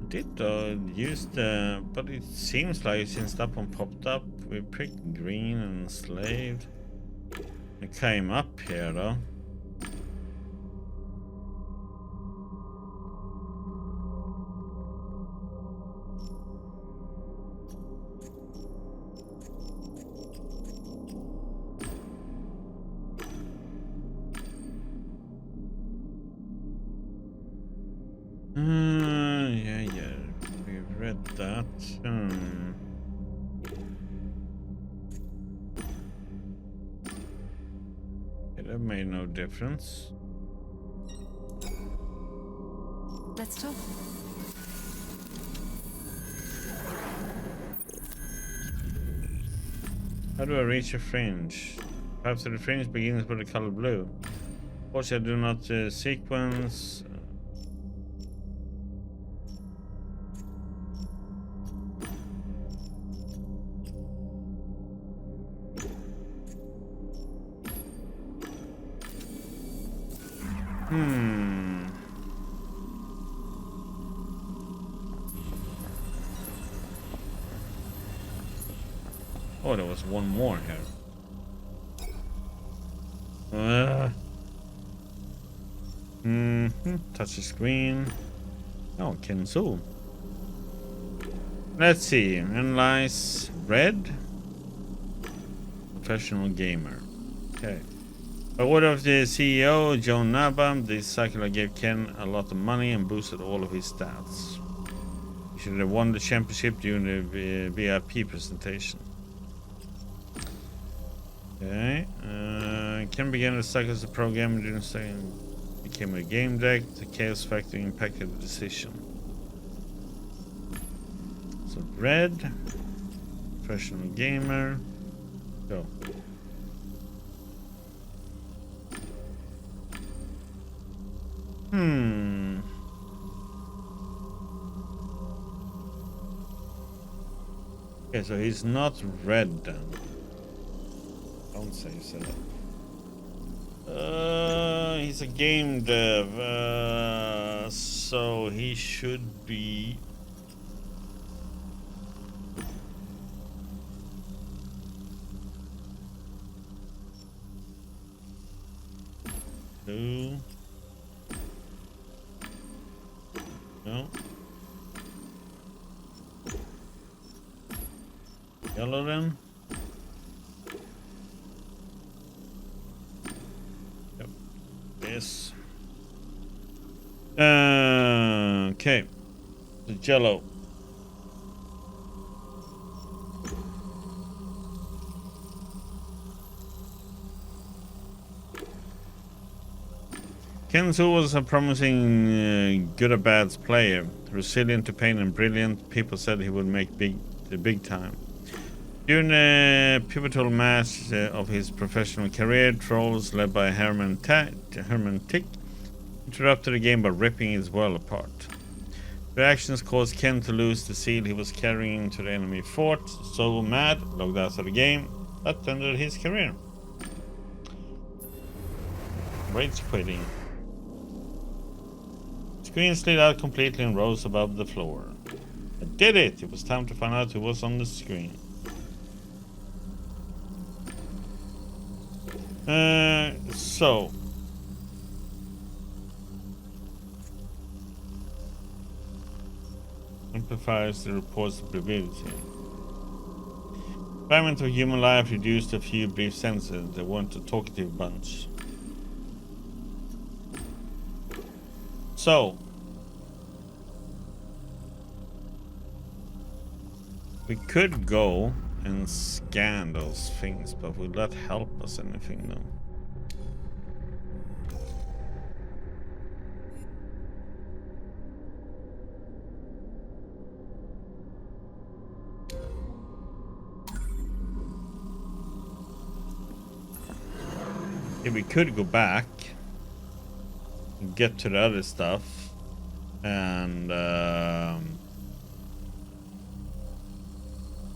I did use the, but it seems like since that one popped up, we picked green and enslaved. It came up here though. Yeah, we've read that. That made no difference. Let's talk. How do I reach a fringe? Perhaps the fringe begins with the color blue. Of course, I do not sequence. Oh, there was one more here. Touch the screen. Oh, Kenzo. Let's see. Analyze. Red. Professional gamer. Okay. By order of the CEO, Joe Nabam, the circular gave Ken a lot of money and boosted all of his stats. He should have won the championship during the VIP presentation. Okay. Ken began to suck as a programmer during the second. Became a game deck. The chaos factor impacted the decision. So red. Professional gamer. Go. Okay, so he's not red then. Don't say so. He's a game dev, so he should be. Blue. No. Yellow then. Yep. This. Okay. The jello. Kenzo was a promising good or bad player, resilient to pain and brilliant. People said he would make the big time. During the pivotal match of his professional career, trolls led by Herman Tick interrupted the game by ripping his world apart. Their actions caused Ken to lose the seal he was carrying to the enemy fort. So mad, logged out of the game, that ended his career. Rage quitting. Screen slid out completely and rose above the floor. I did it! It was time to find out who was on the screen. So amplifies the report's ability. Fragment of human life reduced a few brief sentences. They weren't a talkative bunch. So we could go and scan those things, but will that help us anything though? Yeah, we could go back and get to the other stuff and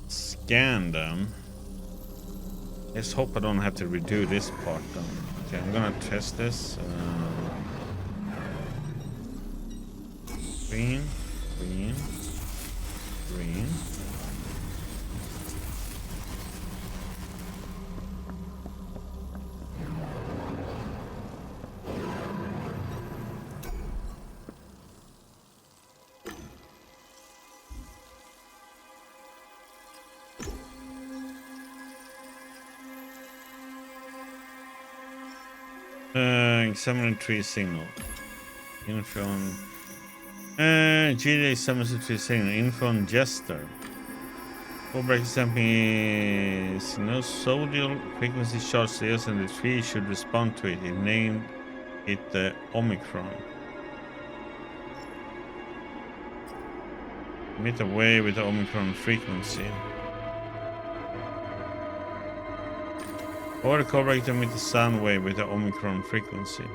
scan them. Let's hope I don't have to redo this part though. Okay, I'm gonna test this. Green, green, green. Examine tree signal. Info on GD summons a tree signal. Info on Jester. Fullback something is no sodial frequency charge sales and the tree should respond to it. It named it the Omicron. Emit away with the Omicron frequency. Or the correct emit the sound wave with the Omicron frequency.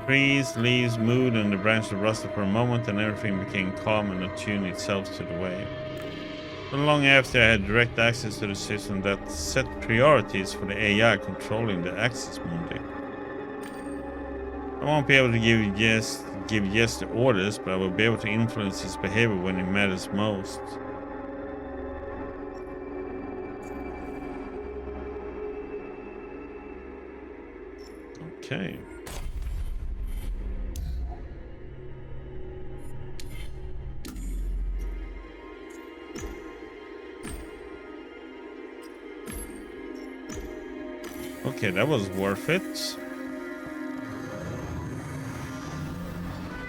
Trees, leaves moved and the branches rustled for a moment and everything became calm and attuned itself to the wave. Not long after I had direct access to the system that set priorities for the AI controlling the access Mundi. I won't be able to give yes to orders, but I will be able to influence his behavior when it matters most. Okay. Okay, that was worth it.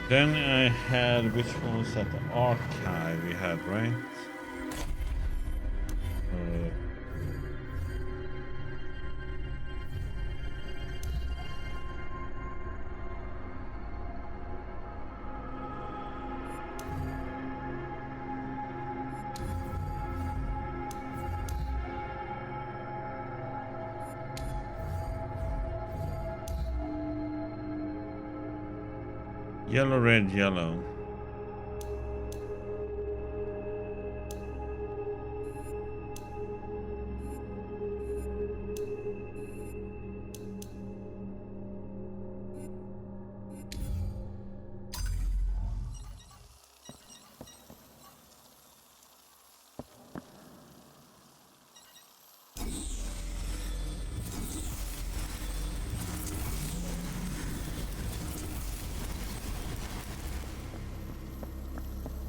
Then I had, which one was that? The archive we had, right? Yellow, red, yellow.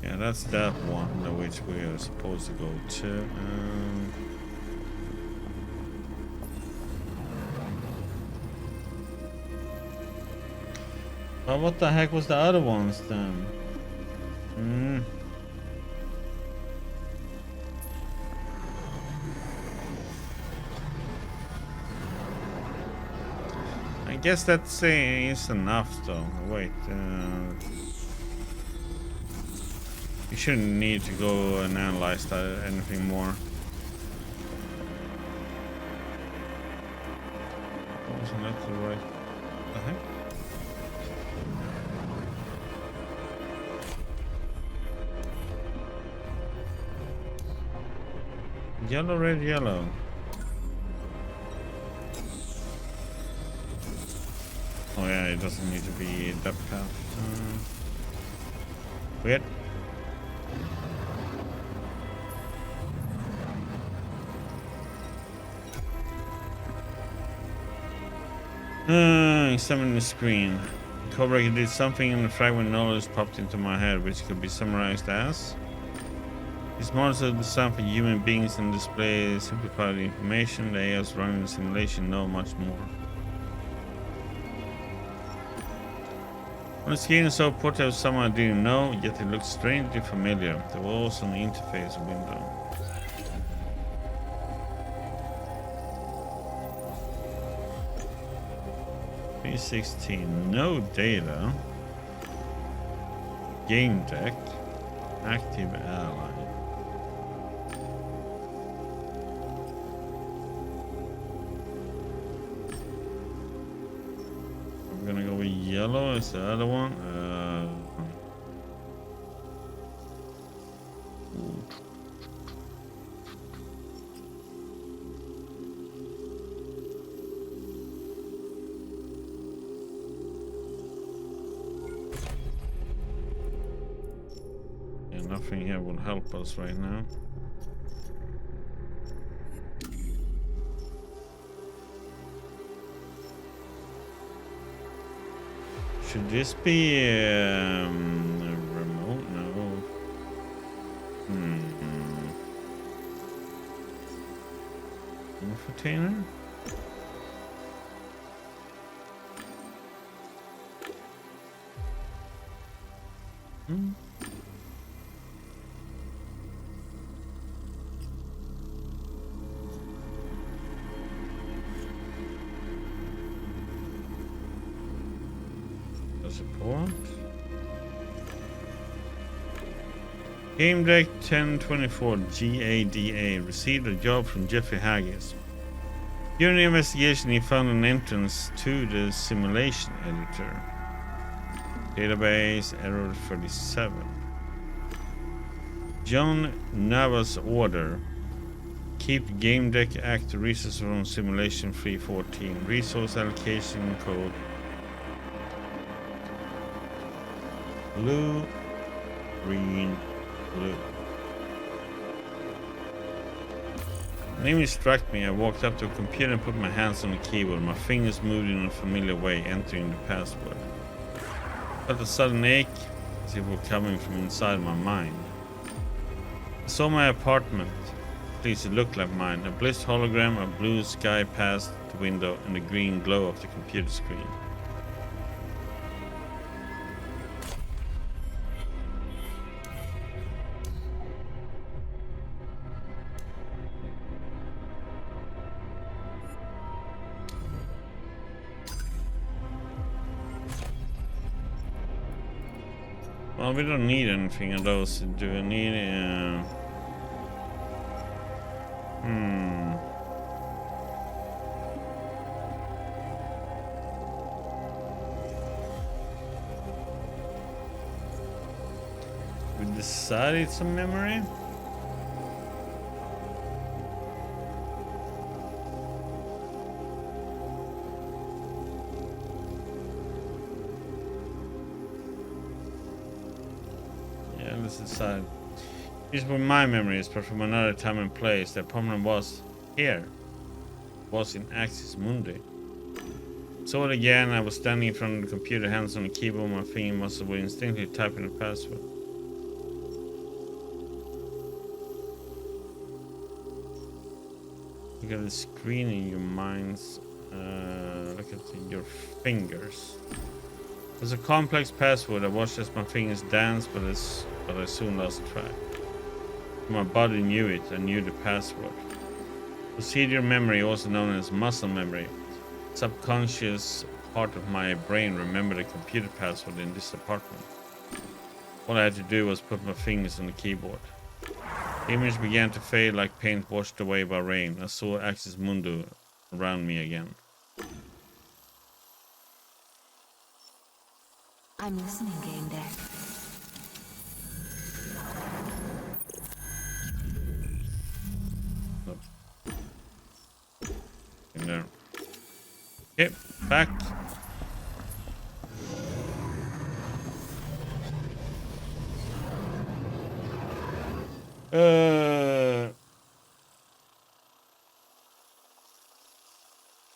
Yeah, that's that one, which we are supposed to go to. But what the heck was the other ones then? I guess that's is enough though. Wait. You shouldn't need to go and analyze that anything more. Wasn't that the right? The heck? Yellow, red, yellow. Oh yeah, it doesn't need to be that path. Weird. Examine the screen. Codebreaker did something and the fragment knowledge popped into my head, which could be summarized as: these models are designed for human beings and display simplified information. The AIs running the simulation know much more. On the screen is so portrait of someone I didn't know, yet it looks strangely familiar. There was also an interface window. P16, no data. Gamedec, active ally. I'm gonna go with yellow as the other one. Nothing here will help us right now. Should this be a remote? No. Infotainer? Support. Gamedec 1024 GADA received a job from Jeffrey Haggis. During the investigation, he found an entrance to the simulation editor. Database error 37. John Nava's order: keep Gamedec active resources from simulation 314. Resource allocation code blue, green, blue. An image struck me. I walked up to a computer and put my hands on the keyboard. My fingers moved in a familiar way, entering the password. I felt a sudden ache, as if it were coming from inside my mind. I saw my apartment. At least it looked like mine. A blissed hologram of blue sky past the window and the green glow of the computer screen. Well, we don't need anything of those. Do we need we decided some memory? Yeah, let's decide. These were my memories, but from another time and place. The apartment was here. Was in Axis Mundi. Saw it again. I was standing in front of the computer, hands on the keyboard. My finger muscles were instinctively typing the password. Look at the screen in your minds. Look at your fingers. There's a complex password. I watched as my fingers danced, but I soon lost track. My body knew it. I knew the password. Procedural memory, also known as muscle memory. Subconscious part of my brain remembered the computer password in this apartment. All I had to do was put my fingers on the keyboard. The image began to fade like paint washed away by rain. I saw Axis Mundi around me again. I'm listening, Gamedec. In there. Okay, back.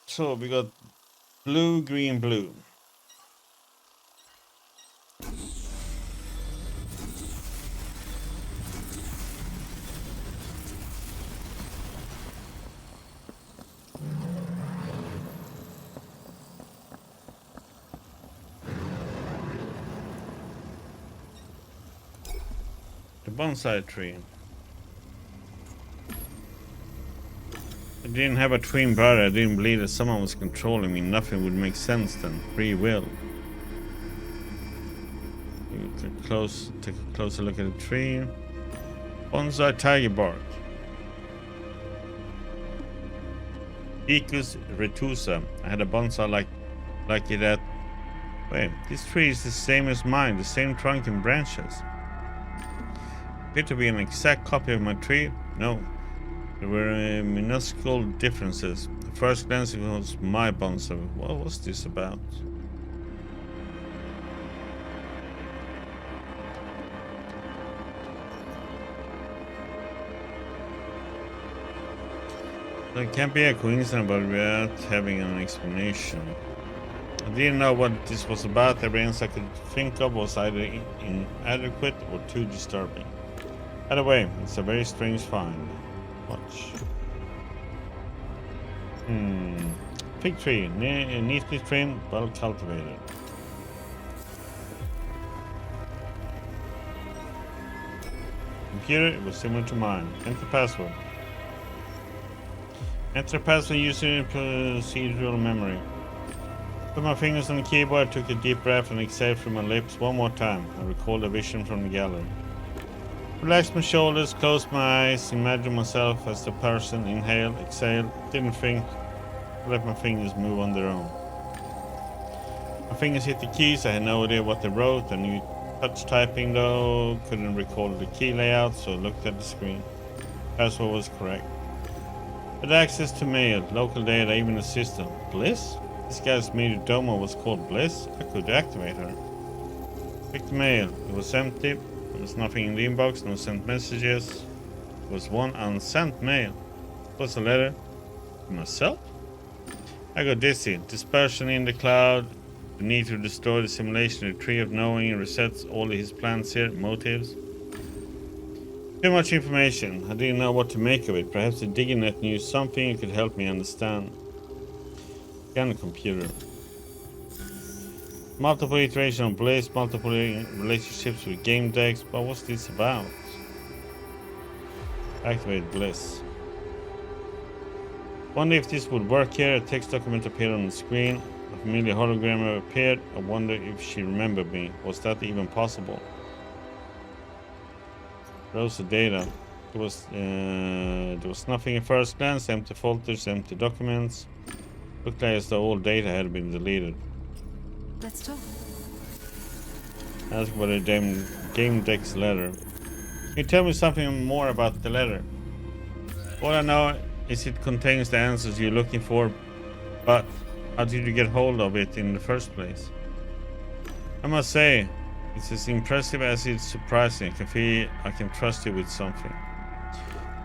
So we got blue, green, blue. The bonsai tree. I didn't have a twin brother. I didn't believe that someone was controlling me. Nothing would make sense then. Free will. Take a closer look at the tree. Bonsai tiger bark. Ficus retusa. I had a bonsai like it at... Wait, this tree is the same as mine. The same trunk and branches. Appeared to be an exact copy of my tree. No. There were minuscule differences. At first glance it was my bonsai. What was this about? It can't be a coincidence, but without having an explanation. I didn't know what this was about. Every answer I could think of was either inadequate or too disturbing. Either way, it's a very strange find. Watch. Fig tree, neatly trimmed, well cultivated. Computer, it was similar to mine. Enter password. Enter password using procedural memory. Put my fingers on the keyboard, took a deep breath and exhaled through my lips one more time. I recalled a vision from the gallery. Relaxed my shoulders, closed my eyes, imagined myself as the person, inhale, exhale, didn't think, let my fingers move on their own. My fingers hit the keys, I had no idea what they wrote, I knew touch typing though, couldn't recall the key layout, so I looked at the screen. Password was correct. Had access to mail, local data, even a system. Bliss? This guy's media domo was called Bliss? I could activate her. Picked the mail, it was empty. There was nothing in the inbox, no sent messages. There was one unsent mail. What's a letter? To myself? I got dizzy. Dispersion in the cloud. The need to destroy the simulation. The tree of knowing resets all his plans here. Motives. Too much information. I didn't know what to make of it. Perhaps the DigiNet knew something that could help me understand. Scan the computer. Multiple iteration of Bliss, multiple relationships with Gamedec. But what's this about? Activate Bliss. Wonder if this would work here. A text document appeared on the screen. A familiar hologram appeared. I wonder if she remembered me. Was that even possible? Browse the data. There was nothing at first glance. Empty folders, empty documents. Looked like as though all data had been deleted. Let's talk. Ask about the Gamedec's letter. Can you tell me something more about the letter? All I know is it contains the answers you're looking for, but how did you get hold of it in the first place? I must say, it's as impressive as it's surprising. I can feel I can trust you with something.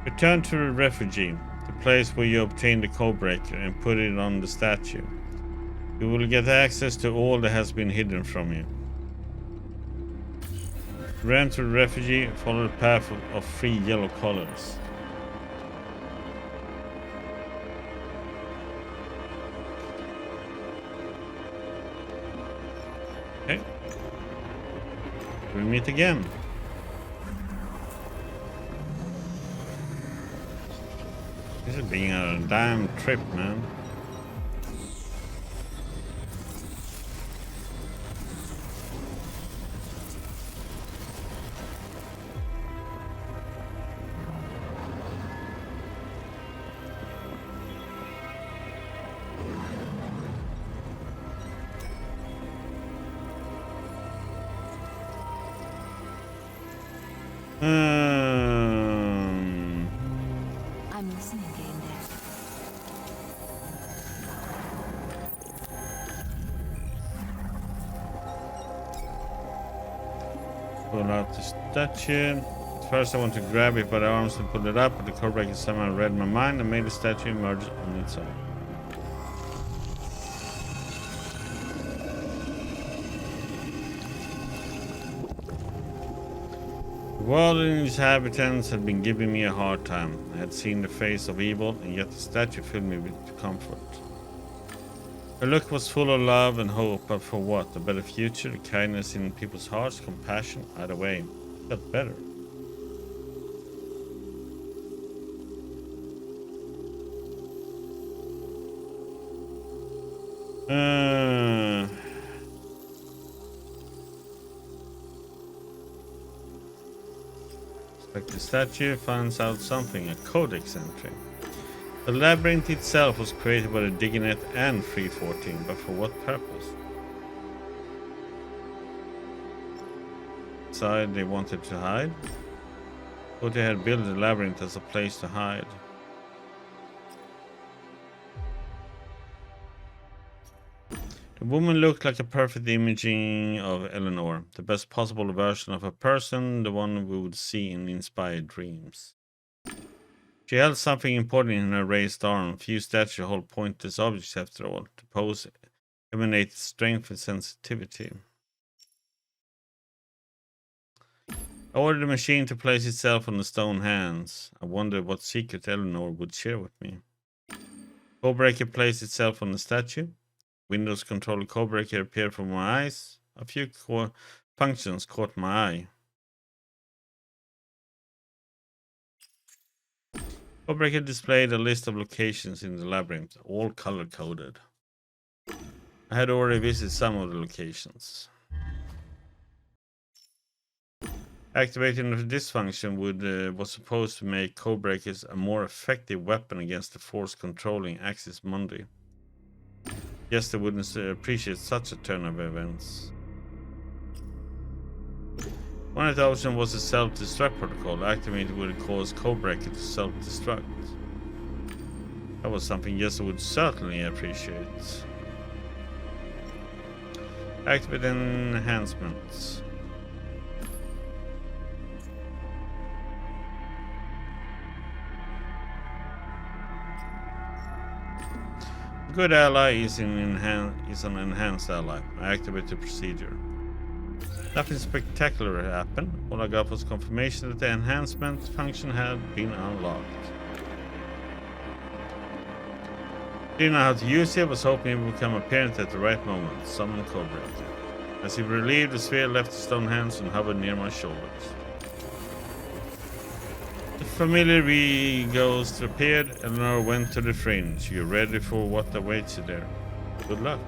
Return to the refugee, the place where you obtained the codebreaker, and put it on the statue. You will get access to all that has been hidden from you. Ran to the refugee, follow the path of 3 yellow colors. Okay. We meet again. This is being a damn trip, man. I'm listening, Gamedec. Pull out the statue. First I want to grab it by the arms and pull it up, but the codebreaker somehow read my mind and made the statue emerge on its own. The world and its inhabitants had been giving me a hard time. I had seen the face of evil, and yet the statue filled me with comfort. Her look was full of love and hope, but for what? A better future, kindness in people's hearts, compassion, either way. It got better. Like the statue finds out something, a codex entry. The labyrinth itself was created by the DigiNet and 314, but for what purpose? Inside they wanted to hide? Or they had built the labyrinth as a place to hide? The woman looked like a perfect imaging of Eleanor, the best possible version of a person, the one we would see in inspired dreams. She held something important in her raised arm. Few statues hold pointless objects after all. The pose emanated strength and sensitivity. I ordered the machine to place itself on the stone hands. I wondered what secret Eleanor would share with me. Codebreaker placed itself on the statue. Windows controller codebreaker appeared for my eyes. A few functions caught my eye. Codebreaker displayed a list of locations in the labyrinth, all color-coded. I had already visited some of the locations. Activating this function was supposed to make codebreakers a more effective weapon against the force controlling Axis Mundi. Guess they wouldn't appreciate such a turn of events. One of the options was a self-destruct protocol. Activated would cause codebreaker to self-destruct. That was something Jesse would certainly appreciate. Activate enhancements. A good ally is an enhanced ally. I activate the procedure. Nothing spectacular happened. All I got was confirmation that the enhancement function had been unlocked. Didn't know how to use it, was hoping it would become apparent at the right moment. Summon Cobra. As he relieved, the sphere left his stone hands and hovered near my shoulders. The familiar ghost appeared, and Eleanor went to the fringe. You're ready for what awaits you there. Good luck.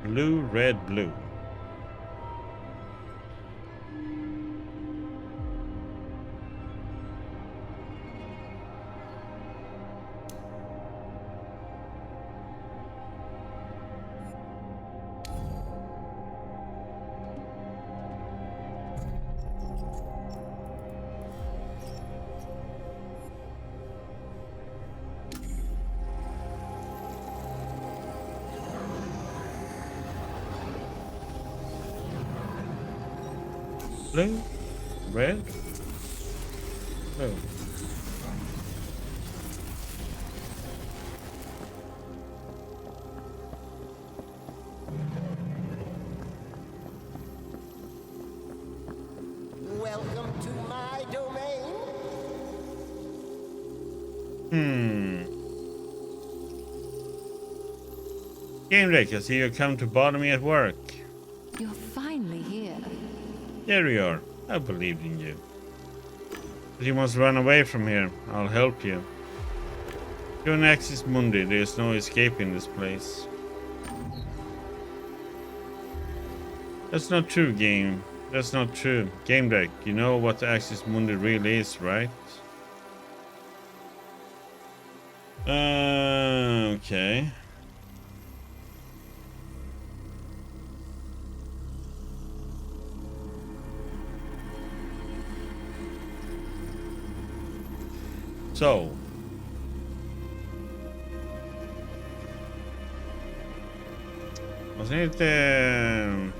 Blue, red, blue. Blue, red, blue. Welcome to my domain. Gamedec, I see you come to bother me at work. You're finally here. There you are. I believed in you. But you must run away from here. I'll help you. You're an Axis Mundi. There's no escaping this place. That's not true, game. That's not true. Gamedec, you know what the Axis Mundi really is, right? Okay. So, wasn't it the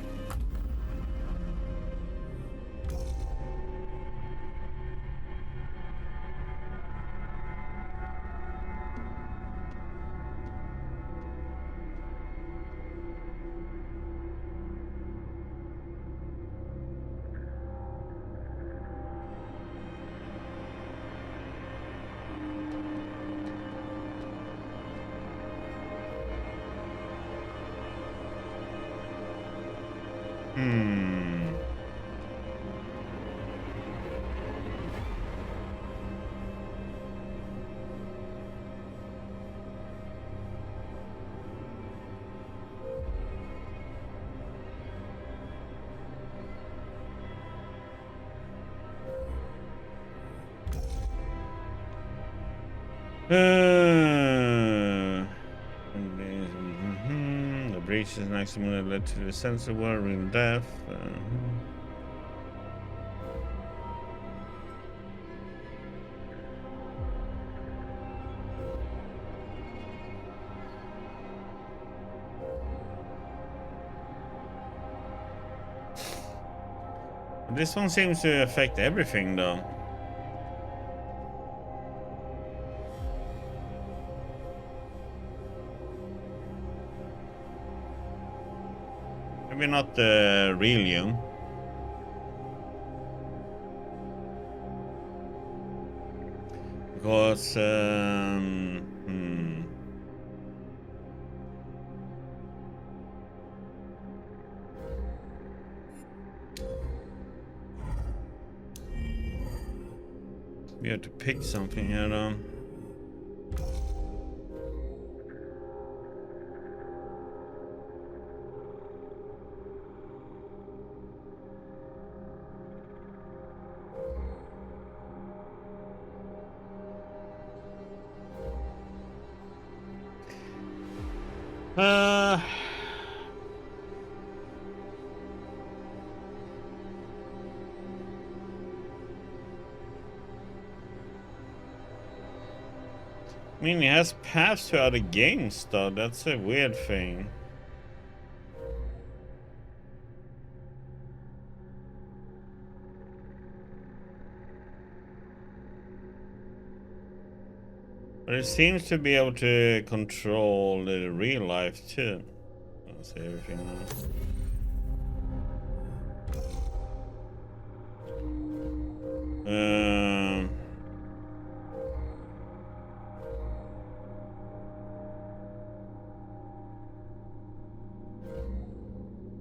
breach is next one that led to the sensor war in death. This one seems to affect everything, though. Maybe not the Relium. Because, we have to pick something here, though. I mean, it has paths to other games, though. That's a weird thing. But it seems to be able to control the real life, too. Let's see everything now.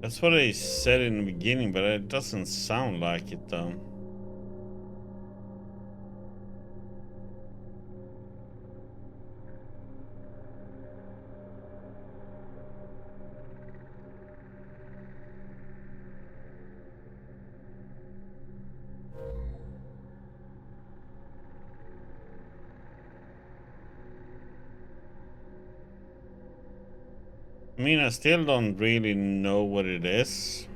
That's what they said in the beginning, but it doesn't sound like it though. I mean, I still don't really know what it is.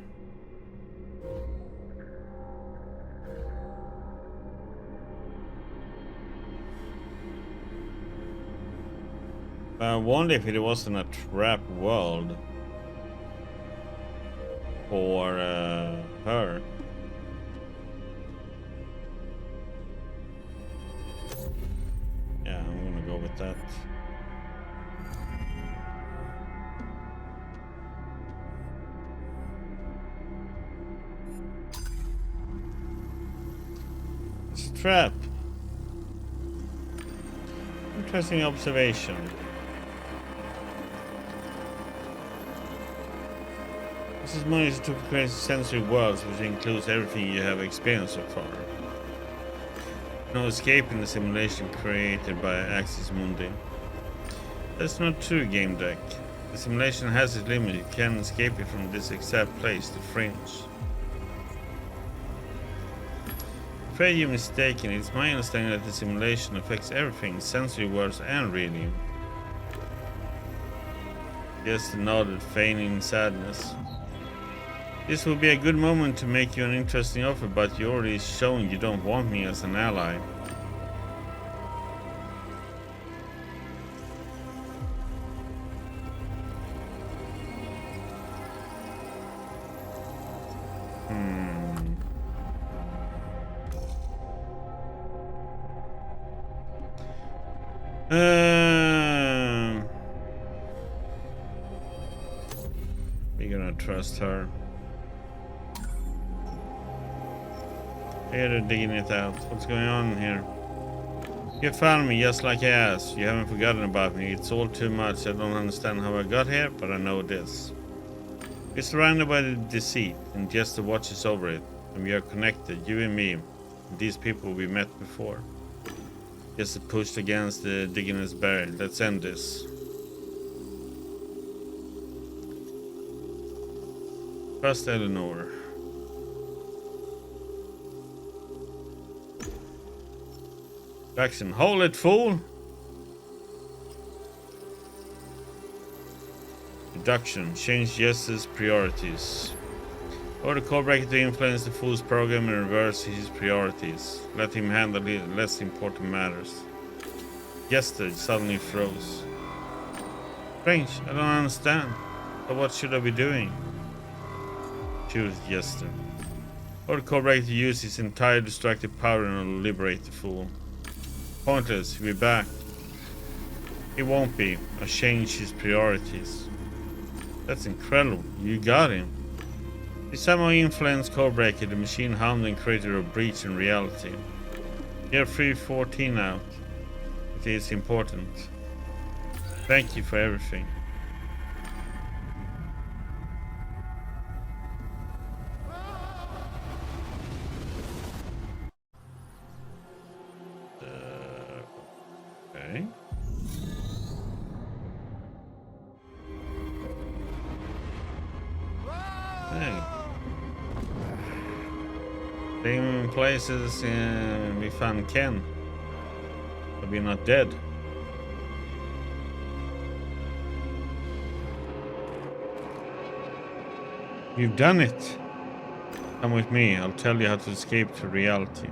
I wonder if it wasn't a trap world for her. Yeah, I'm gonna go with that. Trap. Interesting observation. This is money to create sensory worlds, which includes everything you have experienced so far. No escaping the simulation created by Axis Mundi. That's not true, Gamedec. The simulation has its limit. You can't escape it from this exact place, the fringe. I'm afraid you're mistaken. It's my understanding that the simulation affects everything, sensory worlds and reading. Just nodded, feigning sadness. This will be a good moment to make you an interesting offer, but you already shown you don't want me as an ally. We're gonna trust her. Here they're digging it out. What's going on here? You found me just like I asked. You haven't forgotten about me. It's all too much. I don't understand how I got here, but I know this. We're surrounded by the deceit, and just the watches over it. And we are connected, you and me. And these people we met before. Just pushed against the Digging barrier. Let's end this. Trust Eleanor. Action. Hold it, fool! Deduction. Change Jesse's priorities. Order Codebreaker to influence the fool's program and reverse his priorities. Let him handle the less important matters. Jester suddenly froze. Strange, I don't understand. But what should I be doing? Choose Jester. Order Codebreaker to use his entire destructive power and liberate the fool. Pointless, he'll be back. He won't be. I changed his priorities. That's incredible. You got him. He somehow influenced Codebreaker, the machine harmed and created a breach in reality. You're 314 out. It is important. Thank you for everything. Okay. Hey. Same places we found Ken. But we're not dead. You've done it. Come with me. I'll tell you how to escape to reality.